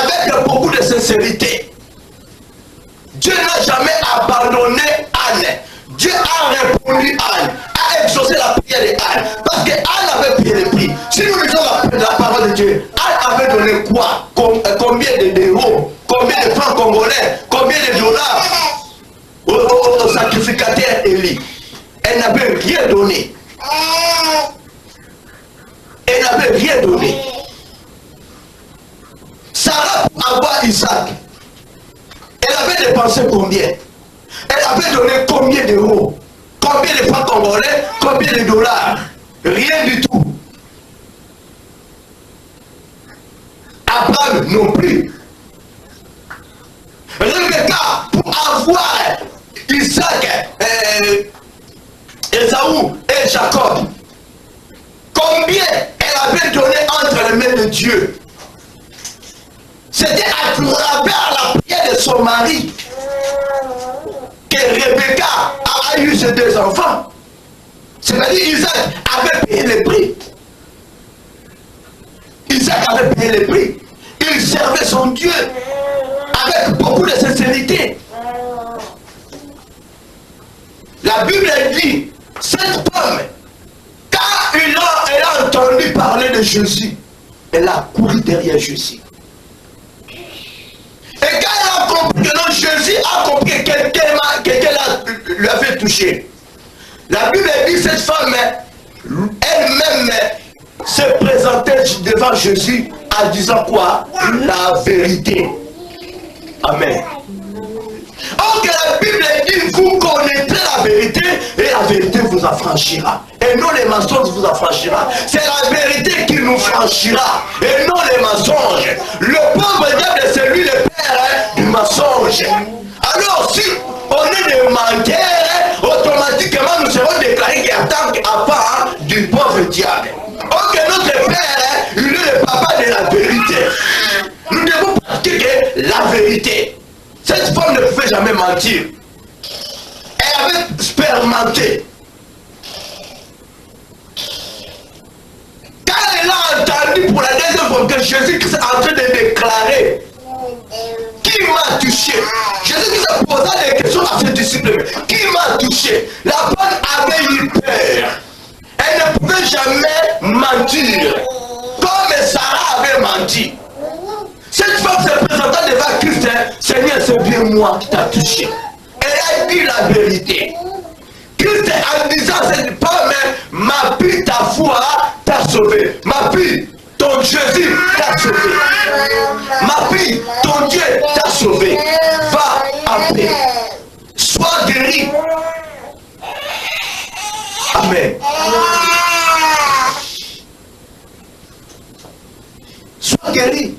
avec beaucoup de sincérité. Dieu n'a jamais abandonné Anne. Dieu a répondu Anne, a exaucé la prière de Anne, parce que Anne avait payé le prix. Si nous lisons la parole de Dieu, Anne avait donné quoi? Combien d'euros? Combien de francs congolais? Combien de dollars au sacrificateur Élie? Elle n'avait rien donné. Elle n'avait rien donné. Sarah, pour avoir Isaac, elle avait dépensé combien? Elle avait donné combien d'euros? Combien de francs congolais? Combien de dollars? Rien du tout. Abraham non plus. Rebecca, pour avoir Isaac, Esaü et Jacob, combien elle avait donné entre les mains de Dieu? C'était à travers la prière de son mari que Rebecca a eu ses deux enfants. C'est-à-dire Isaac avait payé le prix. Isaac avait payé le prix. Il servait son Dieu avec beaucoup de sincérité. La Bible dit, cette femme, quand elle a entendu parler de Jésus, elle a couru derrière Jésus. Et quand elle a compris que non, Jésus a compris que quelqu'un lui avait touché. La Bible dit cette femme, elle-même se présentait devant Jésus en disant quoi? La vérité. Amen. Or que la Bible dit, vous connaîtrez la vérité et la vérité vous affranchira. Et non les mensonges vous affranchira. C'est la vérité qui nous franchira et non les mensonges. Le pauvre diable c'est lui le père du mensonge. Alors si on est des menteurs, automatiquement nous serons déclarés avant du pauvre diable. Or que notre père, il est le papa de la vérité. Nous devons pratiquer la vérité. Cette femme ne pouvait jamais mentir. Elle avait expérimenté. Quand elle a entendu pour la deuxième fois que Jésus-Christ est en train de déclarer qui m'a touché, Jésus-Christ a posé des questions à ses disciples. Qui m'a touché? La femme avait eu peur. Elle ne pouvait jamais mentir. Comme Sarah avait menti. Cette femme se présentant devant Christ, Seigneur, c'est bien moi qui t'a touché. Elle a dit la vérité. Christ en disant à cette femme, ma fille, ta foi t'a sauvé. Ma fille, ton Jésus t'a sauvé. Ma fille, ton Dieu t'a sauvé. Va en paix. Sois guéri. Amen. Sois guéri.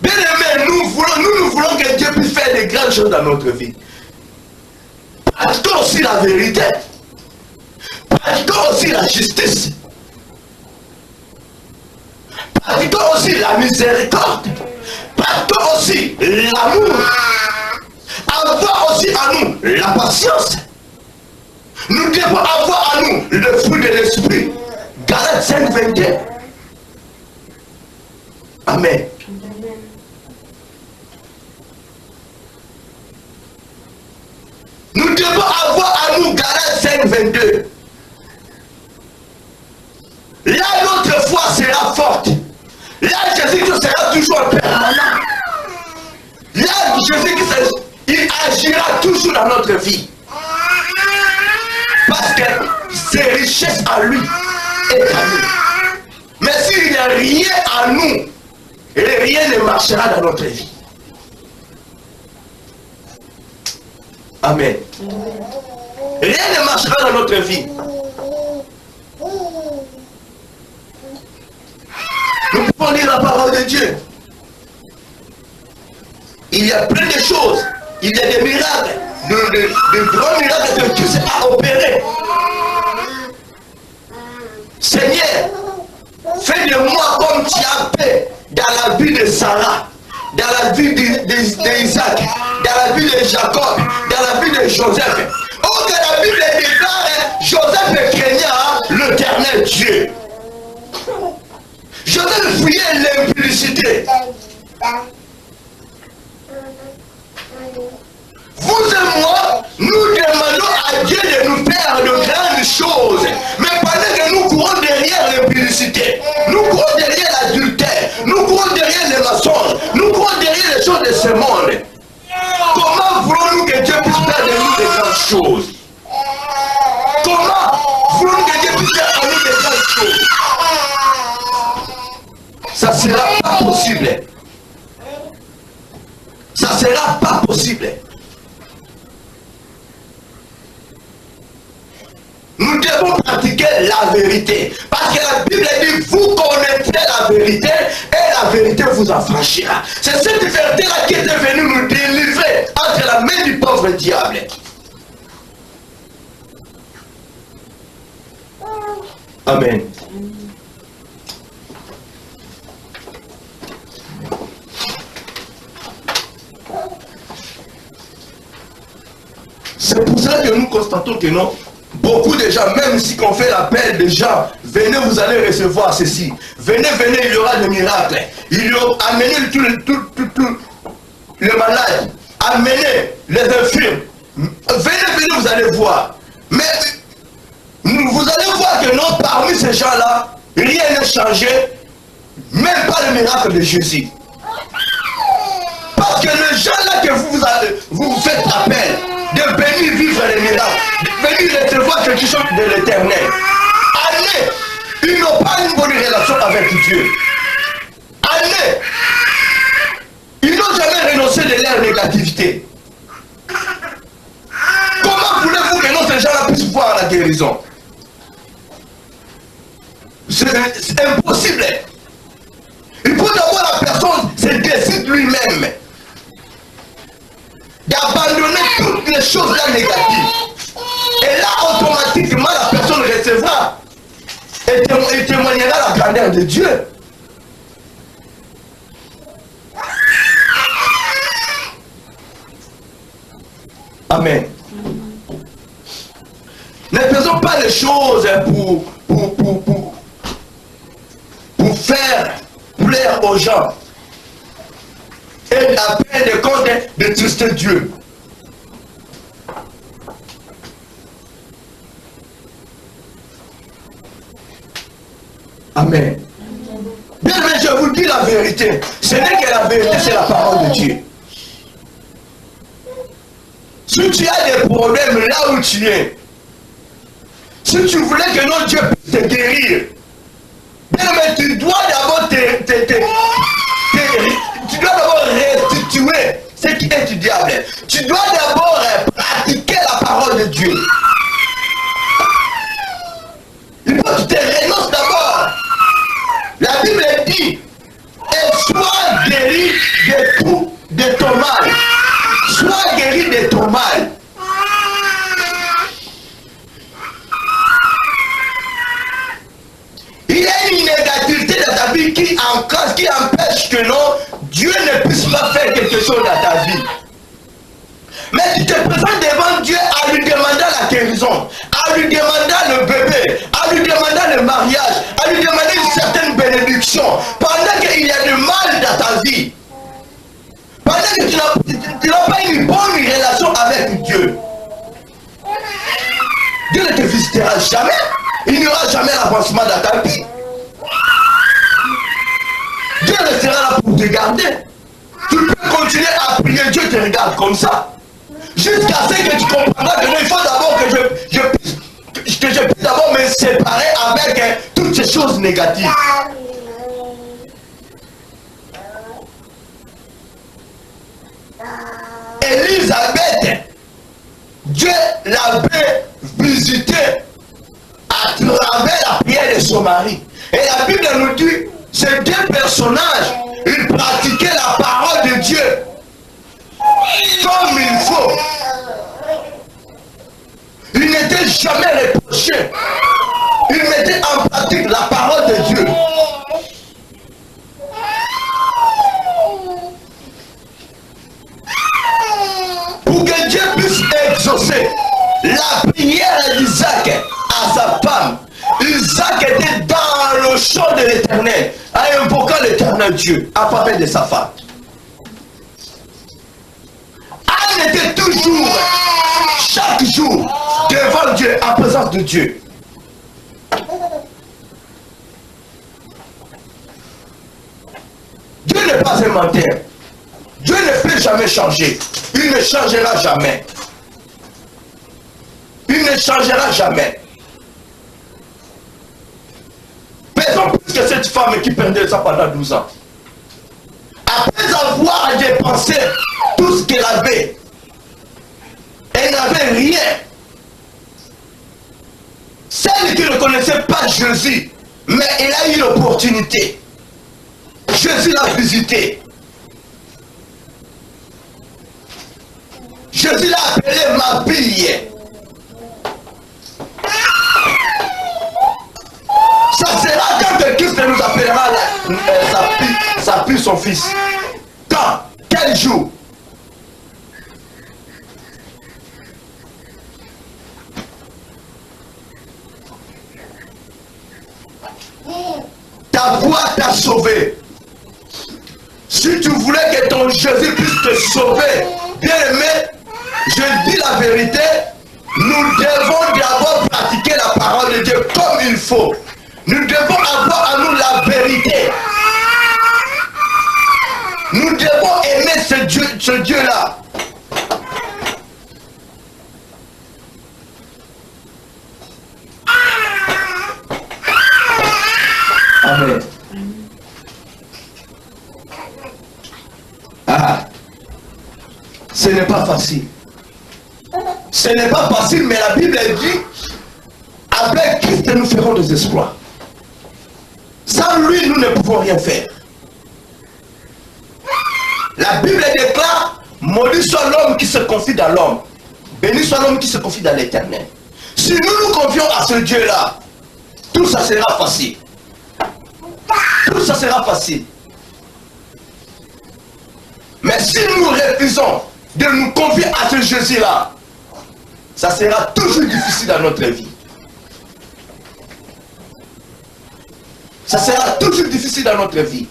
Bien aimé, nous voulons que Dieu puisse faire de grandes choses dans notre vie. Pratiquons aussi la vérité. Pratiquons aussi la justice. Pratiquons aussi la miséricorde. Pratiquons aussi l'amour. Avoir aussi en nous la patience. Nous devons avoir en nous le fruit de l'esprit. Galates 5, 22. Amen. Nous devons avoir à nous Galates 5, 22. Là, notre foi sera forte. Là, Jésus-Christ sera toujours permanent. Là, Jésus-Christ, il agira toujours dans notre vie. Parce que ses richesses à lui est à nous. Mais s'il n'y a rien à nous, rien ne marchera dans notre vie. Amen. Rien ne marchera dans notre vie. Nous pouvons lire la parole de Dieu. Il y a plein de choses. Il y a des miracles, de grands miracles que Dieu a opérés. Seigneur, fais de moi comme tu as fait dans la vie de Sarah, dans la vie d'Isaac, dans la vie de Jacob, dans la vie de Joseph. Oh, que la Bible déclare, Joseph craignait l'Éternel Dieu. Joseph fuyait l'impudicité. Vous et moi, nous demandons à Dieu de nous faire de grandes choses. Mais pendant que nous courons derrière l'impudicité, nous courons derrière l'adultère, nous courons derrière les mensonges, nous courons derrière les choses de ce monde. Comment voulons-nous que Dieu puisse faire de nous de grandes choses? Comment voulons-nous que Dieu puisse faire de nous de grandes choses? Ça ne sera pas possible. Ça ne sera pas possible. Nous devons pratiquer la vérité. Parce que la Bible dit, vous connaîtrez la vérité et la vérité vous affranchira. C'est cette vérité-là qui est venue nous délivrer entre la main du pauvre diable. Amen. C'est pour cela que nous constatons que non, beaucoup de gens, même si on fait l'appel de gens, venez, vous allez recevoir ceci. Venez, venez, il y aura des miracles. Il y aura, amenez tout les malades, amenez les infirmes. Venez, venez, vous allez voir. Mais vous allez voir que non, parmi ces gens-là, rien n'est changé, même pas le miracle de Jésus. Parce que les gens-là que vous faites appel, de venir vivre les miracles, de venir recevoir quelque chose de l'éternel. Allez, ils n'ont pas une bonne relation avec Dieu. Allez, ils n'ont jamais renoncé de leur négativité. Comment voulez-vous que non, ces gens-là puissent voir la guérison? C'est impossible. Il faut d'abord la personne se décide lui-même d'abandonner toutes les choses là négatives. Et là, automatiquement, la personne recevra et témoignera la grandeur de Dieu. Amen. Ne faisons pas les choses pour faire plaire aux gens. Et à peine de compte de trister Dieu. Amen. Bien, mais je vous dis la vérité. Ce n'est que la vérité, c'est la parole de Dieu. Si tu as des problèmes là où tu es, si tu voulais que notre Dieu puisse te guérir, bien, mais tu dois d'abord tu dois d'abord restituer ce qui est du diable. Tu dois d'abord pratiquer la parole de Dieu. Il faut que tu te renonces d'abord. La Bible dit, et sois guéri de tout, de ton mal. Sois guéri de ton mal. Il y a une négativité dans ta vie qui empêche que non, Dieu ne puisse pas faire quelque chose dans ta vie. Mais tu te présentes devant Dieu en lui demandant la guérison, en lui demandant le bébé, en lui demandant le mariage, en lui demandant une certaine bénédiction, pendant qu'il y a du mal dans ta vie, pendant que tu n'as pas une bonne relation avec Dieu, Dieu ne te visitera jamais. Il n'y aura jamais l'avancement dans ta vie. Dieu restera là pour te garder. Tu peux continuer à prier, Dieu te regarde comme ça. Jusqu'à ce que tu comprendras que non, il faut d'abord que je puisse d'abord me séparer avec toutes ces choses négatives. Élisabeth, Dieu l'avait visitée à travers la prière de son mari. Et la Bible nous dit, ces deux personnages, ils pratiquaient la parole de Dieu comme il faut. Ils n'étaient jamais reprochés. Ils mettaient en pratique la parole de Dieu. Pour que Dieu puisse exaucer la prière d'Isaac à sa femme, Isaac était dans le champ de l'Éternel, en invoquant l'Éternel Dieu, à faveur de sa femme. Anne était toujours, chaque jour, devant Dieu, en présence de Dieu. Dieu n'est pas un menteur. Dieu ne peut jamais changer. Il ne changera jamais. Il ne changera jamais. Faisons plus que cette femme qui perdait ça pendant 12 ans. Après avoir dépensé tout ce qu'elle avait, elle n'avait rien. Celle qui ne connaissait pas Jésus, mais elle a eu l'opportunité. Jésus l'a visité. Jésus l'a appelé ma fille. Ça sera quand Christ nous appellera sa fille, son fils. Quand? Quel jour? Ta voix t'a sauvé. Si tu voulais que ton Jésus puisse te sauver, bien aimé, je dis la vérité, nous devons d'abord pratiquer la parole de Dieu comme il faut. Nous devons avoir en nous la vérité. Nous devons aimer ce Dieu-là. Amen. Ah, ce n'est pas facile. Ce n'est pas facile, mais la Bible dit, avec Christ nous ferons des exploits. Sans lui, nous ne pouvons rien faire. La Bible déclare, maudit soit l'homme qui se confie dans l'homme. Béni soit l'homme qui se confie dans l'Éternel. Si nous nous confions à ce Dieu-là, tout ça sera facile. Tout ça sera facile. Mais si nous refusons de nous confier à ce Jésus-là, ça sera toujours difficile dans notre vie. Ça sera toujours difficile dans notre vie.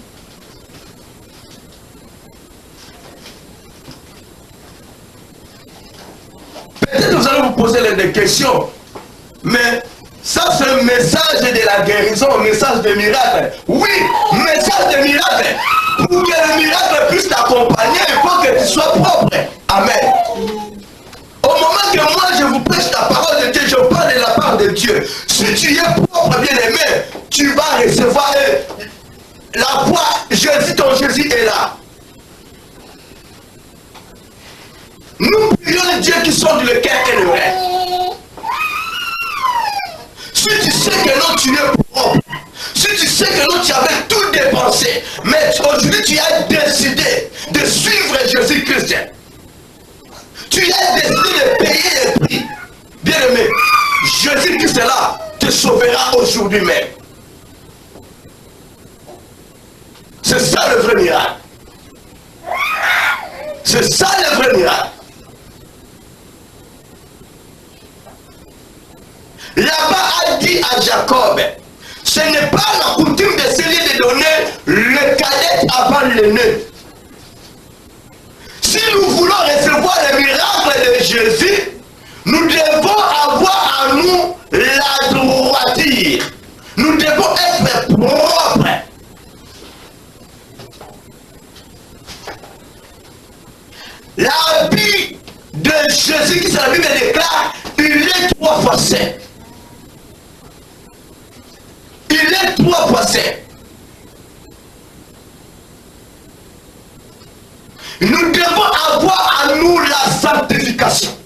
Peut-être nous allons vous poser des questions, mais ça c'est le message de la guérison, le message de miracle. Oui, message de miracle. Pour que le miracle puisse t'accompagner, il faut que tu sois propre. Amen. Au moment que moi je vous prêche la parole de Dieu, je parle de la part de Dieu. Si tu es propre, bien aimé, tu vas recevoir la foi. Jésus, ton Jésus est là. Nous prions les dieux qui sont le cœur et le rêve. Si tu sais que non, tu es propre, si tu sais que non, tu avais tout dépensé, mais aujourd'hui tu as décidé de suivre Jésus-Christ, tu as décidé de payer le prix, bien aimé, Jésus-Christ est là, te sauvera aujourd'hui même. C'est ça le vrai miracle. C'est ça le vrai miracle. Là-bas a dit à Jacob, Ce n'est pas la coutume de sceller de donner le cadet avant l'aîné. Si nous voulons recevoir le miracle de Jésus, nous devons avoir à nous la droiture. Nous devons être propres. L'habit de Jésus, qui c'est la Bible déclare, il est 3 fois saint. Il est 3 fois saint. Nous devons avoir à nous la sanctification.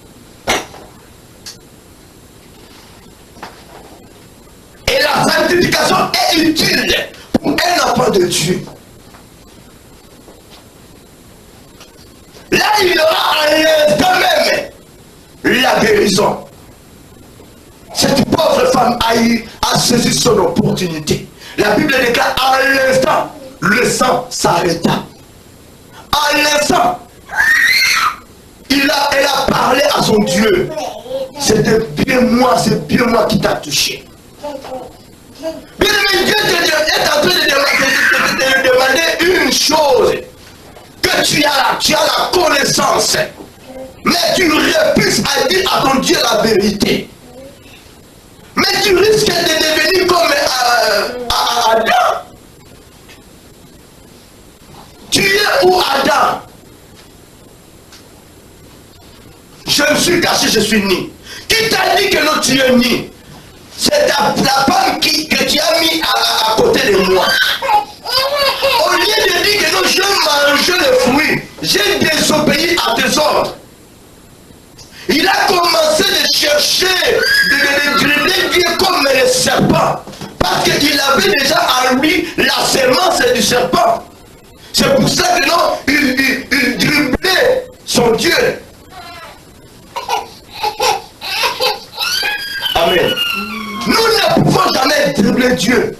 Et la sanctification est utile pour un enfant de Dieu. Là, il y aura à l'instant même la guérison. Cette pauvre femme a saisi son opportunité. La Bible déclare à l'instant, le sang s'arrêta. À l'instant, elle a parlé à son Dieu. C'était bien moi, c'est bien moi qui t'a touché. Bien aimé, Dieu est en train de demander une chose. Que tu as la connaissance. Mais tu refuses à dire à ton Dieu la vérité. Mais tu risques de devenir comme Adam. Tu es où Adam? Je me suis caché, je suis né. Qui t'a dit que non, tu es né? C'est la femme que tu as mis à côté de moi. Au lieu de dire que non, je mange le fruit, j'ai désobéi à tes ordres. Il a commencé de chercher, de dribbler Dieu comme le serpent. Parce qu'il avait déjà en lui la sémence du serpent. C'est pour ça que non, il driblait son Dieu. Amen. Nous ne pouvons jamais dribbler Dieu.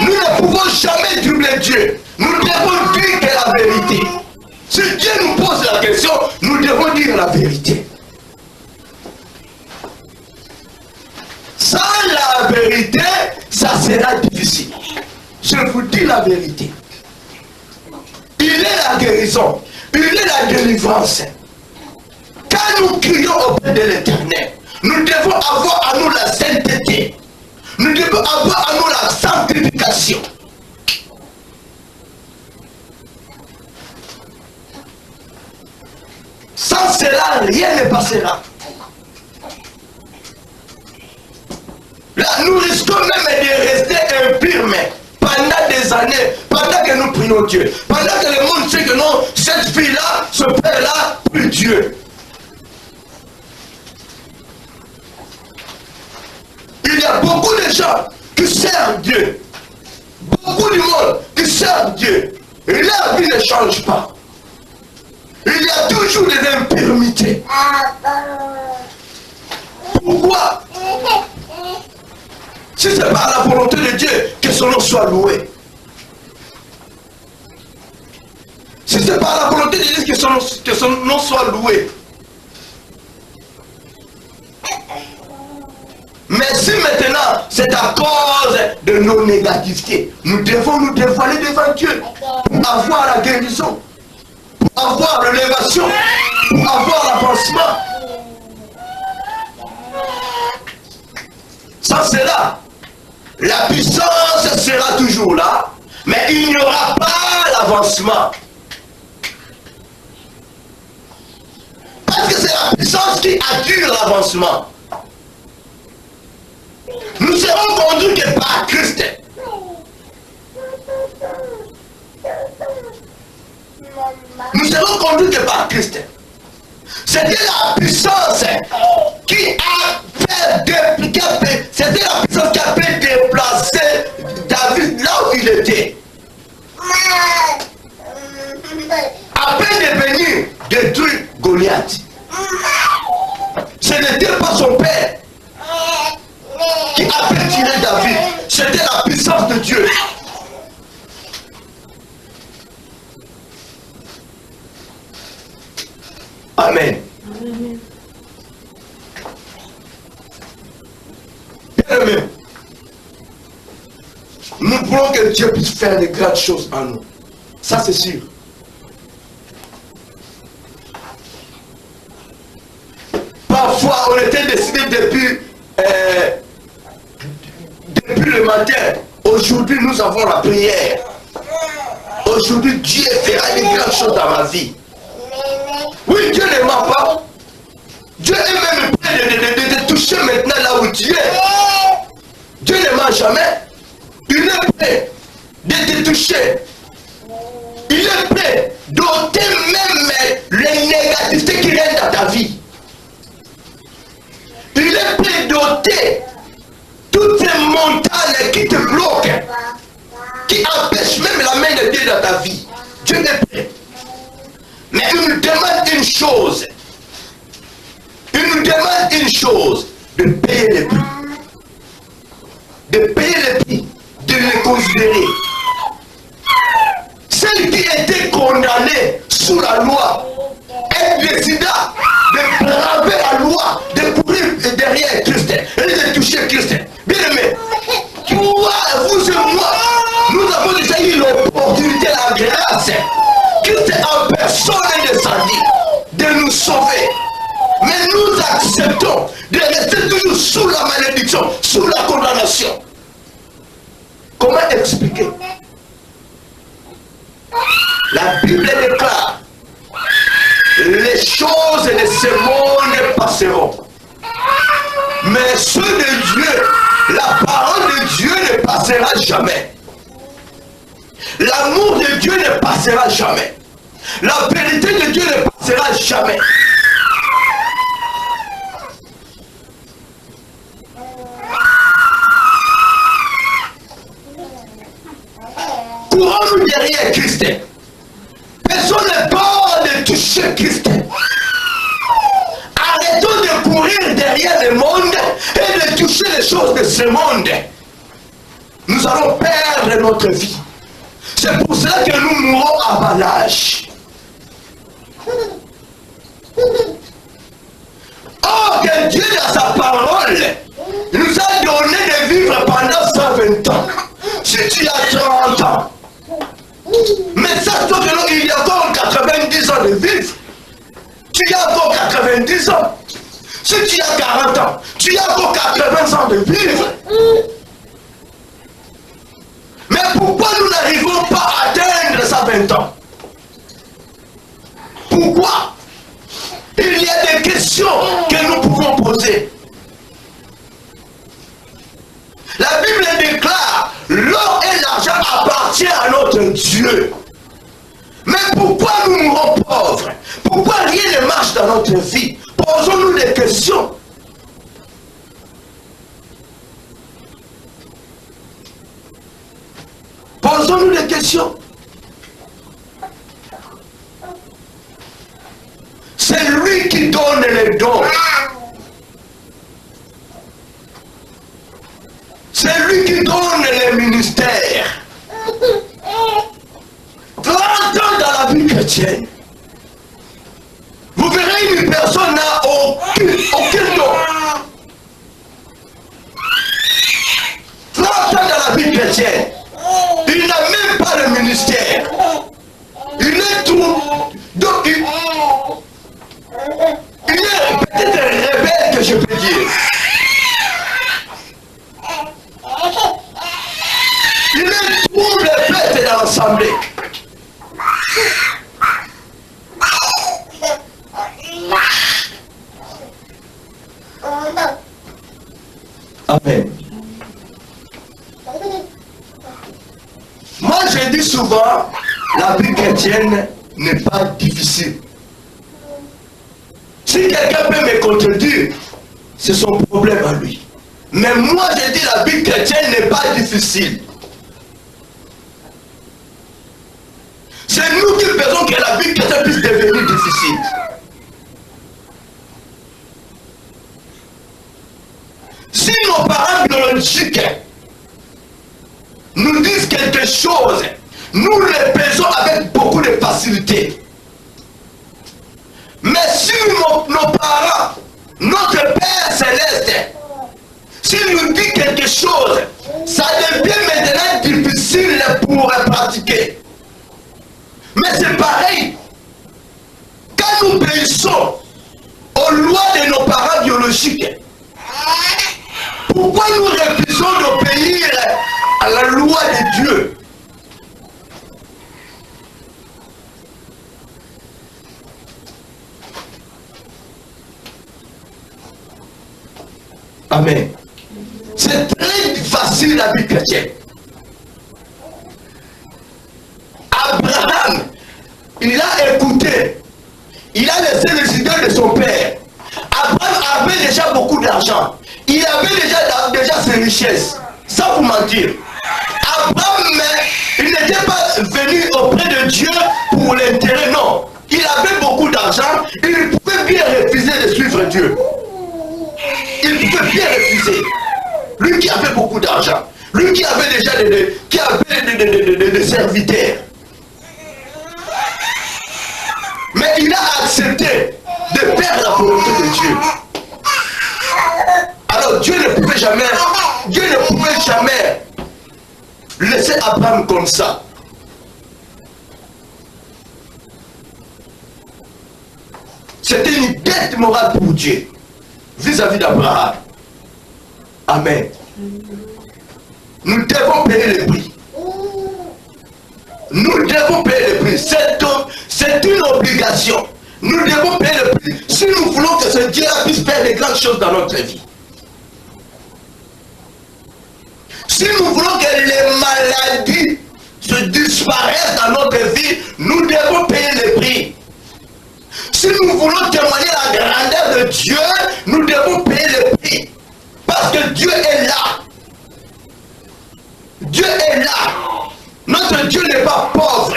Nous ne pouvons jamais dribbler Dieu. Nous devons dire que la vérité. Si Dieu nous pose la question, nous devons dire la vérité. Sans la vérité, ça sera difficile. Je vous dis la vérité. Il est la guérison. Il est la délivrance. Quand nous crions auprès de l'Éternel, nous devons avoir à nous la sainteté. Nous devons avoir à nous la sanctification. Sans cela, rien ne passera. Là, nous risquons même de rester infirmes pendant des années, pendant que nous prions Dieu. Pendant que le monde sait que non, cette fille-là, ce père-là, prie Dieu. Il y a beaucoup de gens qui servent Dieu. Beaucoup du monde qui servent Dieu. Et leur vie ne change pas. Il y a toujours des infirmités. Pourquoi? Si c'est par la volonté de Dieu que son nom soit loué. Si c'est par la volonté de Dieu que son nom soit loué. Mais si maintenant c'est à cause de nos négativités, nous devons nous dévoiler devant Dieu pour avoir la guérison, pour avoir l'élévation, pour avoir l'avancement. Sans cela, la puissance sera toujours là, mais il n'y aura pas l'avancement. Parce que c'est la puissance qui attire l'avancement. Nous serons conduits que par Christ. Nous serons conduits que par Christ. C'était la puissance qui a fait, c'était la puissance qui a fait déplacer David là où il était. Après de venir détruire Goliath. Ce n'était pas son père qui a fait tirer David. C'était la puissance de Dieu. Amen. vivons que Dieu puisse faire de grandes choses en nous. Ça, c'est sûr. Parfois, on était décidé depuis le matin. Aujourd'hui, nous avons la prière. Aujourd'hui, Dieu fera de grandes choses dans ma vie. Oui, Dieu ne ment pas. Dieu est même prêt de toucher maintenant là où tu es. Dieu ne ment jamais. Il est prêt de te toucher. Il est prêt d'ôter même les négativités qui règnent dans ta vie. Il est prêt d'ôter toutes ces montagnes qui te bloquent, qui empêchent même la main de Dieu dans ta vie. Dieu est prêt. Mais il nous demande une chose. Il nous demande une chose, de payer les prix. De payer les prix, de les considérer. Celle qui était condamnée sous la loi, elle décida de braver la loi, de courir derrière Christ et de toucher Christ. Bien aimé, toi, vous et moi, nous avons déjà eu l'opportunité, la grâce. Christ en personne est descendu de nous sauver. Mais nous acceptons de rester toujours sous la malédiction, sous la condamnation. Comment expliquer? La Bible déclare: les choses de ce monde passeront. Mais ceux de Dieu, la parole de Dieu ne passera jamais. L'amour de Dieu ne passera jamais. La vérité de Dieu ne passera jamais. Courons-nous derrière Christ. Personne n'a peur de toucher Christ. Arrêtons de courir derrière le monde et de toucher les choses de ce monde. Nous allons perdre notre vie. C'est pour cela que nous mourrons à bas âge. Or que Dieu dans sa parole nous a donné de vivre pendant 120 ans. Si tu as 30 ans, mais ça toi que il y a encore 90 ans de vivre. Tu as encore 90 ans. Si tu as 40 ans, tu as encore 80 ans de vivre. Mais pourquoi nous n'arrivons pas à atteindre ça 20 ans? Pourquoi? Il y a des questions que nous pouvons poser. La Bible déclare: l'or et l'argent appartiennent à notre Dieu. Mais pourquoi nous mourons pauvres? Pourquoi rien ne marche dans notre vie? Posons-nous des questions. Posons-nous des questions. C'est lui qui donne les dons. C'est lui qui donne les ministères. 30 ans dans la vie chrétienne. Vous verrez une personne n'a aucun don. 30 ans dans la vie chrétienne. Il n'a même pas le ministère. Il est tout. Donc il est peut-être un rebelle que je peux dire. Il est tout le fait dans l'assemblée. Amen. Moi je dis souvent, la vie chrétienne n'est pas difficile. Si quelqu'un peut me contredire, c'est son problème à lui. Mais moi je dis la vie chrétienne n'est pas difficile. C'est nous qui faisons que la vie chrétienne puisse devenir difficile. Si nos parents biologiques nous disent quelque chose, nous le faisons avec beaucoup de facilité. Mais si nos parents, notre Père Céleste, s'il nous dit quelque chose, ça devient maintenant difficile pour pratiquer. Mais c'est pareil. Quand nous obéissons aux lois de nos parents biologiques, pourquoi nous refusons d'obéir à la loi de Dieu? Amen. C'est très facile la vie chrétienne. Abraham, il a écouté, il a laissé les idées de son père. Abraham avait déjà beaucoup d'argent. Il avait déjà ses richesses. Sans vous mentir. Abraham, il n'était pas venu auprès de Dieu pour l'intérêt, non. Il avait beaucoup d'argent, il pouvait bien refuser de suivre Dieu. Il pouvait bien refuser. Lui qui avait beaucoup d'argent, lui qui avait déjà des serviteurs. Mais il a accepté de perdre la volonté de Dieu. Alors Dieu ne pouvait jamais laisser Abraham comme ça. C'était une dette morale pour Dieu vis-à-vis d'Abraham. Amen. Nous devons payer le prix. Nous devons payer le prix. C'est une obligation. Nous devons payer le prix si nous voulons que ce Dieu-là puisse faire de grandes choses dans notre vie. Si nous voulons que les maladies se disparaissent dans notre vie, nous devons payer le prix. Si nous voulons témoigner la grandeur de Dieu, nous devons payer le prix. Parce que Dieu est là. Dieu est là. Notre Dieu n'est pas pauvre.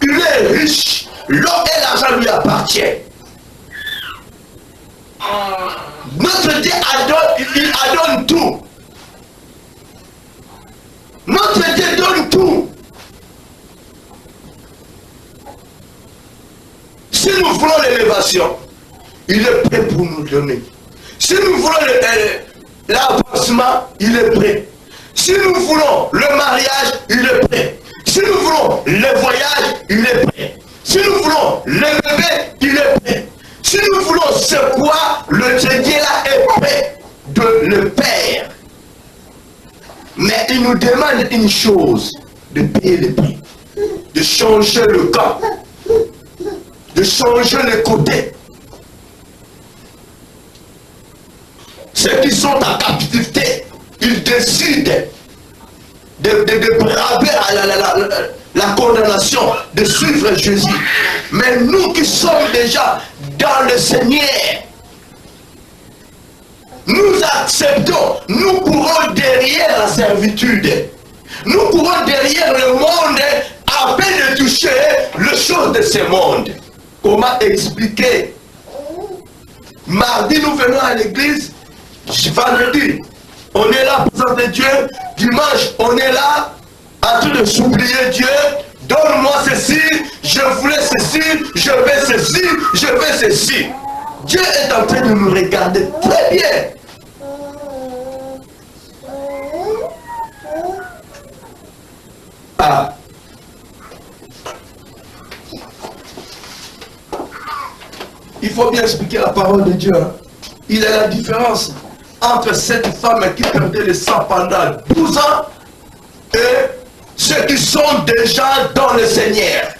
Il est riche. L'or et l'argent lui appartiennent. Notre Dieu il adonne tout. Notre Dieu donne tout. Si nous voulons l'élévation, il est prêt pour nous donner. Si nous voulons l'avancement, il est prêt. Si nous voulons le mariage, il est prêt. Si nous voulons le voyage, il est prêt. Si nous voulons le bébé, il est prêt. Si nous voulons ce quoi, le Dieu là est prêt de le faire. Mais il nous demande une chose, de payer le prix, de changer le camp, de changer les côtés. Ceux qui sont en captivité, ils décident de braver la condamnation, de suivre Jésus. Mais nous qui sommes déjà dans le Seigneur, nous acceptons, nous courons derrière la servitude. Nous courons derrière le monde afin de toucher les choses de ce monde. Comment expliquer? Mardi, nous venons à l'église. Vendredi, on est là, présence de Dieu. Dimanche, on est là, en train de supplier Dieu. Donne-moi ceci, je voulais ceci, je veux ceci, je veux ceci. Dieu est en train de nous regarder très bien. Ah. Il faut bien expliquer la parole de Dieu. Il y a la différence entre cette femme qui perdait le sang pendant 12 ans et ceux qui sont déjà dans le Seigneur.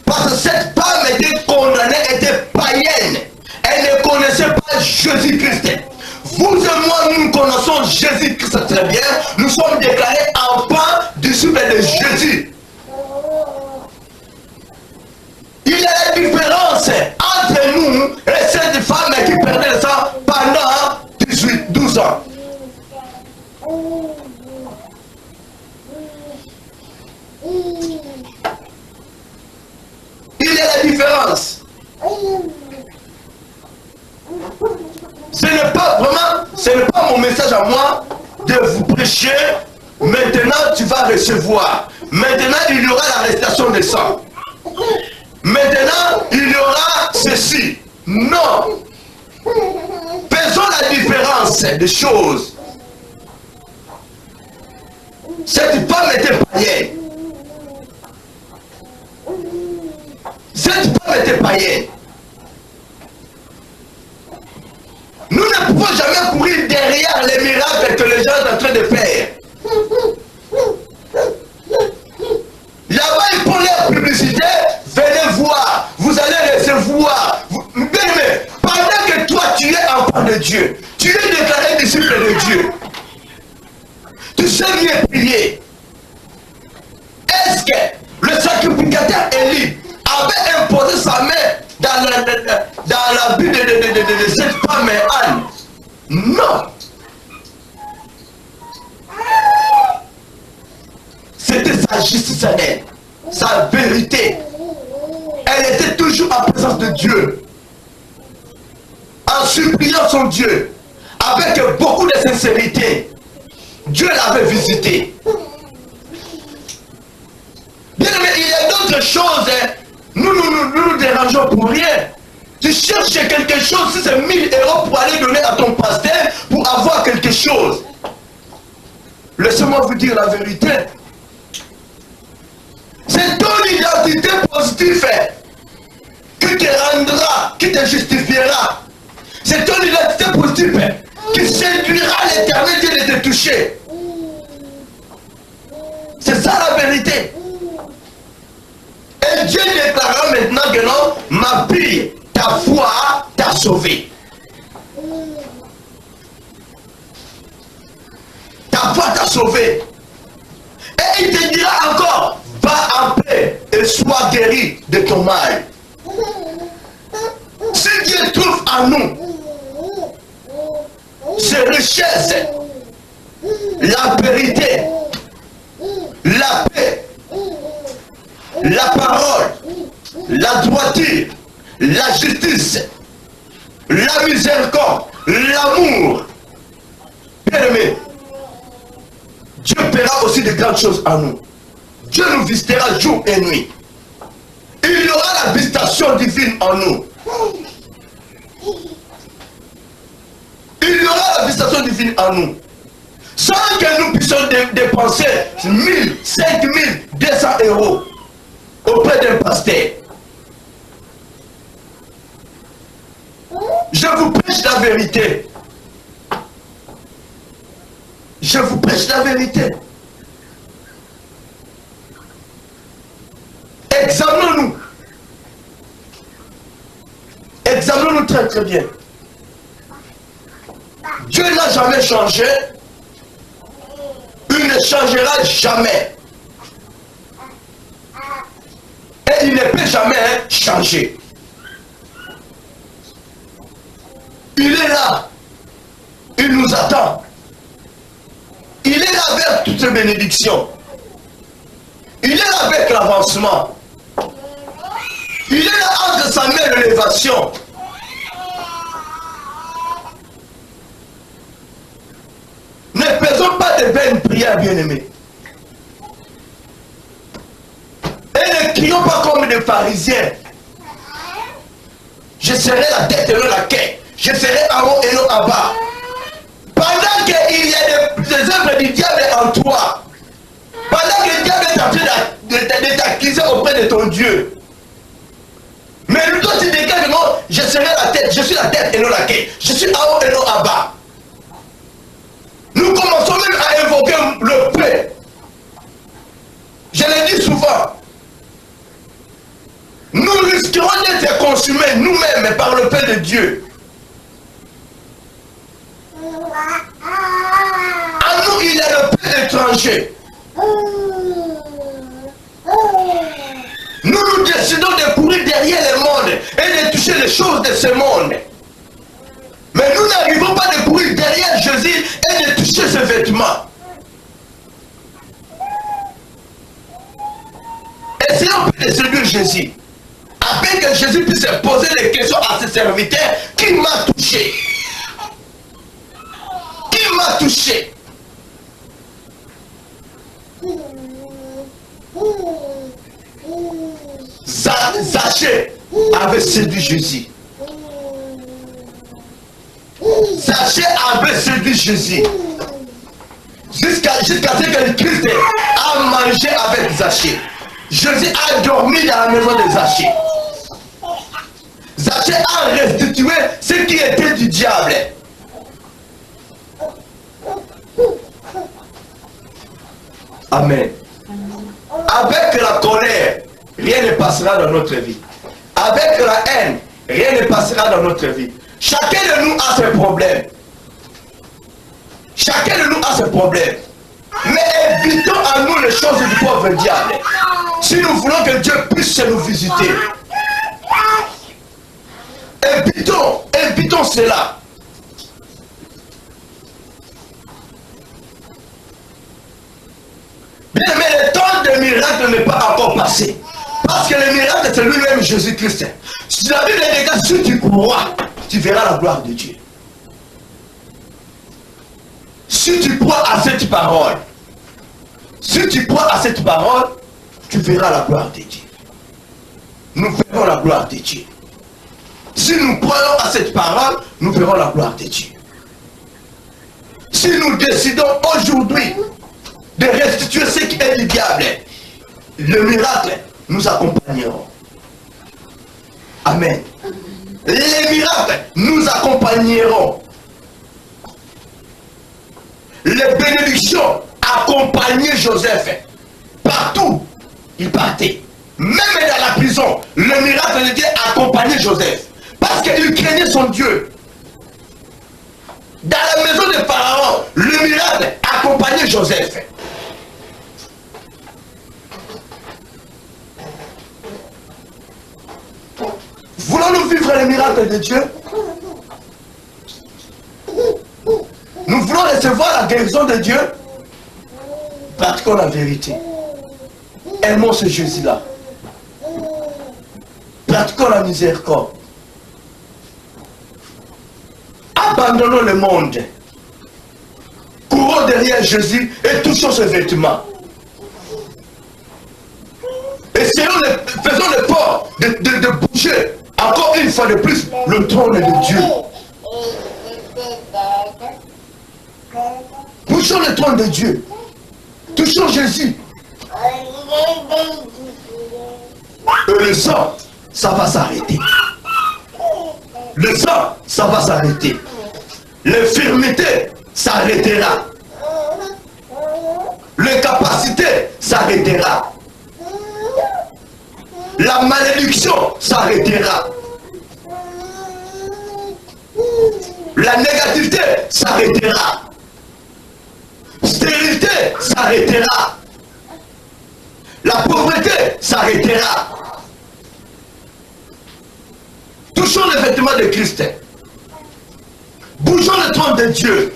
Parce que cette femme était condamnée, était païenne. Elle ne connaissait pas Jésus-Christ. Vous et moi, nous connaissons Jésus-Christ très bien. Nous sommes déclarés enfants disciples de Jésus. Il y a la différence entre nous et cette femme qui perdait le sang pendant 12 ans. Il y a la différence. Ce n'est pas mon message à moi de vous prêcher. Maintenant tu vas recevoir. Maintenant il y aura l'arrestation des sangs. Maintenant il y aura ceci. Non. Faisons la différence des choses. Cette femme était païenne. Cette femme était païenne. Nous ne pouvons jamais courir derrière les miracles que les gens sont en train de faire. Là-bas, ils font leur publicité. Venez voir. Vous allez recevoir. Bien aimé, pendant que toi, tu es enfant de Dieu, tu es déclaré disciple de Dieu, tu sais bien prier. Est-ce que le sacrificateur Élie avait imposé sa main dans la vie de cette femme Anne? Non. C'était sa justice à elle, sa vérité. Elle était toujours en présence de Dieu, en suppliant son Dieu, avec beaucoup de sincérité. Dieu l'avait visité. Bien aimé, il y a d'autres choses. Nous dérangeons pour rien. Tu cherches quelque chose, si c'est 1000 € pour aller donner à ton pasteur pour avoir quelque chose. Laissez-moi vous dire la vérité. C'est ton identité positive qui te rendra, qui te justifiera. C'est ton identité positive qui séduira l'Éternel Dieu de te toucher. C'est ça la vérité. Et Dieu déclarera maintenant que non, ma fille, ta foi t'a sauvé. Ta foi t'a sauvé. Et il te dira encore, va en paix et sois guéri de ton mal. Si Dieu trouve en nous ces richesses, la vérité, la paix, la parole, la droiture, la justice, la miséricorde, l'amour, bien aimé, Dieu fera aussi de grandes choses en nous. Dieu nous visitera jour et nuit. Il y aura la visitation divine en nous. Il y aura la visitation divine en nous. Sans que nous puissions dépenser 1000, 5000, 200 € auprès d'un pasteur. Je vous prêche la vérité. Je vous prêche la vérité. Examinons-nous. Examinons-nous très très bien. Dieu n'a jamais changé. Il ne changera jamais. Et il ne peut jamais changer. Il est là. Il nous attend. Il est là avec toutes ces bénédictions. Il est là avec l'avancement. Il est là entre sa main et l'élévation. Ne faisons pas de vaines prières, bien-aimés. Et ne crions pas comme des pharisiens. Je serai la tête et non la quai. Je serai en haut et non en bas. Pendant qu'il y a des œuvres du diable en toi, pendant que le diable est en train de t'accuser auprès de ton Dieu, mais toi tu déclares que non, je serai la tête, je suis la tête et non la quai. Je suis en haut et non en bas. Nous commençons même à invoquer le paix. Je l'ai dit souvent. Nous risquerons d'être consumés nous-mêmes par le paix de Dieu. En nous, il y a le paix étranger. Nous décidons de courir derrière le monde et de toucher les choses de ce monde. Mais nous n'arrivons pas de courir derrière Jésus et de toucher ses vêtements. Essayons de séduire Jésus. Afin que Jésus puisse poser les questions à ses serviteurs. Qui m'a touché? Qui m'a touché? Zachée avait séduit Jésus. Zachée avait séduit Jésus. jusqu'à ce que le Christ a mangé avec Zachée. Jésus a dormi dans la maison de Zachée. Zachée a restitué ce qui était du diable. Amen. Avec la colère, rien ne passera dans notre vie. Avec la haine, rien ne passera dans notre vie. Chacun de nous a ses problèmes. Chacun de nous a ses problèmes. Mais évitons à nous les choses du pauvre diable. Si nous voulons que Dieu puisse nous visiter, évitons cela. Bien, mais le temps des miracles n'est pas encore passé. Parce que le miracle, c'est lui-même Jésus-Christ. Si la Bible dit que si tu crois, tu verras la gloire de Dieu. Si tu crois à cette parole, tu verras la gloire de Dieu. Nous verrons la gloire de Dieu. Si nous croyons à cette parole, nous verrons la gloire de Dieu. Si nous décidons aujourd'hui de restituer ce qui est du diable, le miracle nous accompagneront. Amen. Les miracles nous accompagneront. Les bénédictions accompagnaient Joseph. Partout, il partait. Même dans la prison, le miracle de Dieu accompagnait Joseph. Parce qu'il craignait son Dieu. Dans la maison de Pharaon, le miracle accompagnait Joseph. Voulons-nous vivre les miracles de Dieu? Nous voulons recevoir la guérison de Dieu? Pratiquons la vérité. Aimons ce Jésus-là. Pratiquons la miséricorde. Abandonnons le monde. Courons derrière Jésus et touchons ses vêtements. Et faisons l'effort de bouger encore une fois de plus le trône de Dieu. Touchons le trône de Dieu. Touchons Jésus. Et le sang, ça va s'arrêter. Le sang, ça va s'arrêter. L'infirmité s'arrêtera. L'incapacité s'arrêtera. La malédiction s'arrêtera. La négativité s'arrêtera. Stérilité s'arrêtera. La pauvreté s'arrêtera. Touchons les vêtements de Christ. Bougeons le trône de Dieu.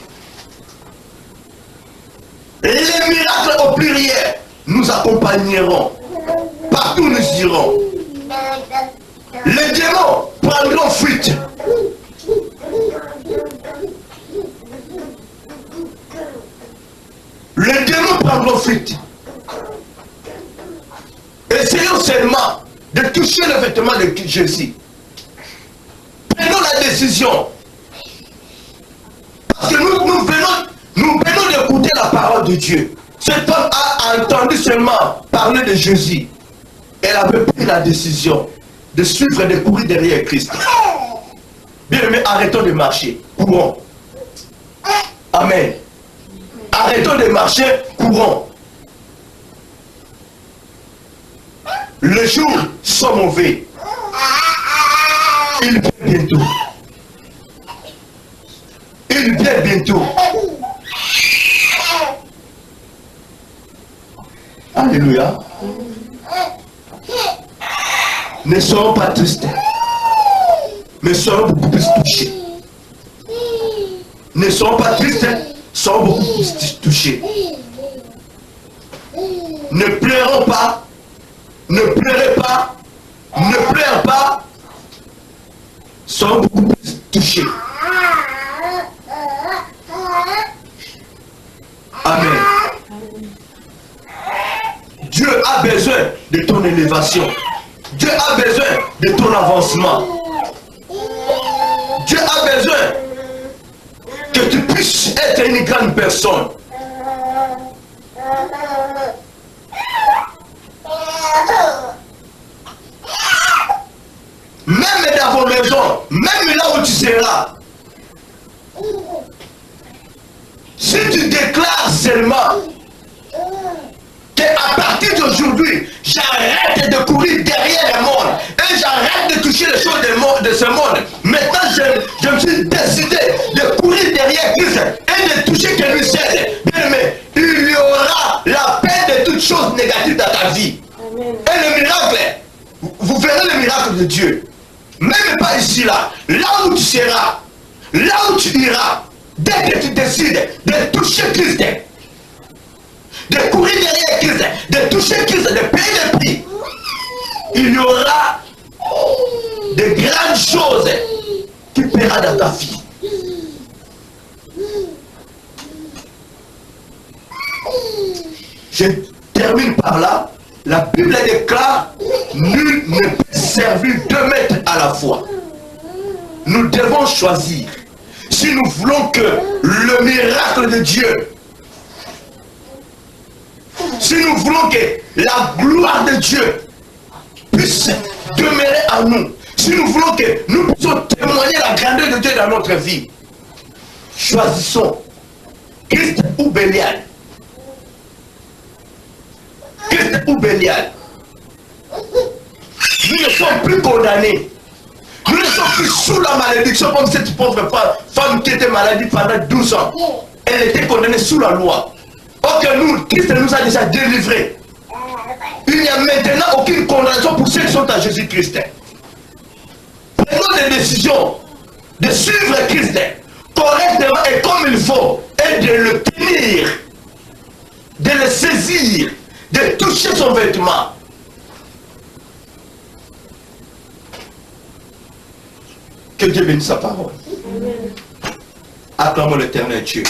Et les miracles au pluriel nous accompagneront. Partout nous irons. Les démons prendront fuite. Les démons prendront fuite. Essayons seulement de toucher le vêtement de Jésus. Prenons la décision. Parce que nous venons d'écouter la parole de Dieu. Cet homme a entendu seulement parler de Jésus. Elle avait pris la décision de suivre et de courir derrière Christ. Bien aimé, arrêtons de marcher. Courons. Amen. Arrêtons de marcher, courons. Les jours sont mauvais. Il vient bientôt. Il vient bientôt. Alléluia. Ne soyons pas tristes, mais soyons beaucoup plus touchés. Ne soyons pas tristes, soyons beaucoup plus touchés. Ne pleurons pas, ne pleurez pas, ne pleurez pas, soyons beaucoup plus touchés. Amen. Dieu a besoin de ton élévation. Dieu a besoin de ton avancement. Dieu a besoin que tu puisses être une grande personne. même dans vos maisons, même là où tu seras, si tu déclares seulement qu'à partir d'aujourd'hui, j'arrête de courir derrière le monde et j'arrête de toucher les choses de ce monde. Maintenant, je me suis décidé de courir derrière Christ et de toucher que lui seul. Bien aimé, il y aura la paix de toutes choses négatives dans ta vie. Amen. Et le miracle, vous verrez le miracle de Dieu. Même pas ici, là où tu seras, là où tu iras, dès que tu décides de toucher Christ, de courir derrière Christ, de toucher Christ, de payer le prix, il y aura de grandes choses qui paiera dans ta vie. Je termine par là. La Bible déclare: nul ne peut servir deux maîtres à la fois. Nous devons choisir. Si nous voulons que le miracle de Dieu, si nous voulons que la gloire de Dieu puisse demeurer en nous, si nous voulons que nous puissions témoigner la grandeur de Dieu dans notre vie, choisissons Christ ou Bélial. Christ ou Bélial. Nous ne sommes plus condamnés. Nous ne sommes plus sous la malédiction comme cette pauvre femme qui était malade pendant 12 ans. Elle était condamnée sous la loi. Or que nous, Christ nous a déjà délivrés. Il n'y a maintenant aucune condamnation pour ceux qui sont à Jésus-Christ. Prenons des décisions de suivre Christ correctement et comme il faut, et de le tenir, de le saisir, de toucher son vêtement. Que Dieu bénisse sa parole. Acclamons l'Éternel Dieu.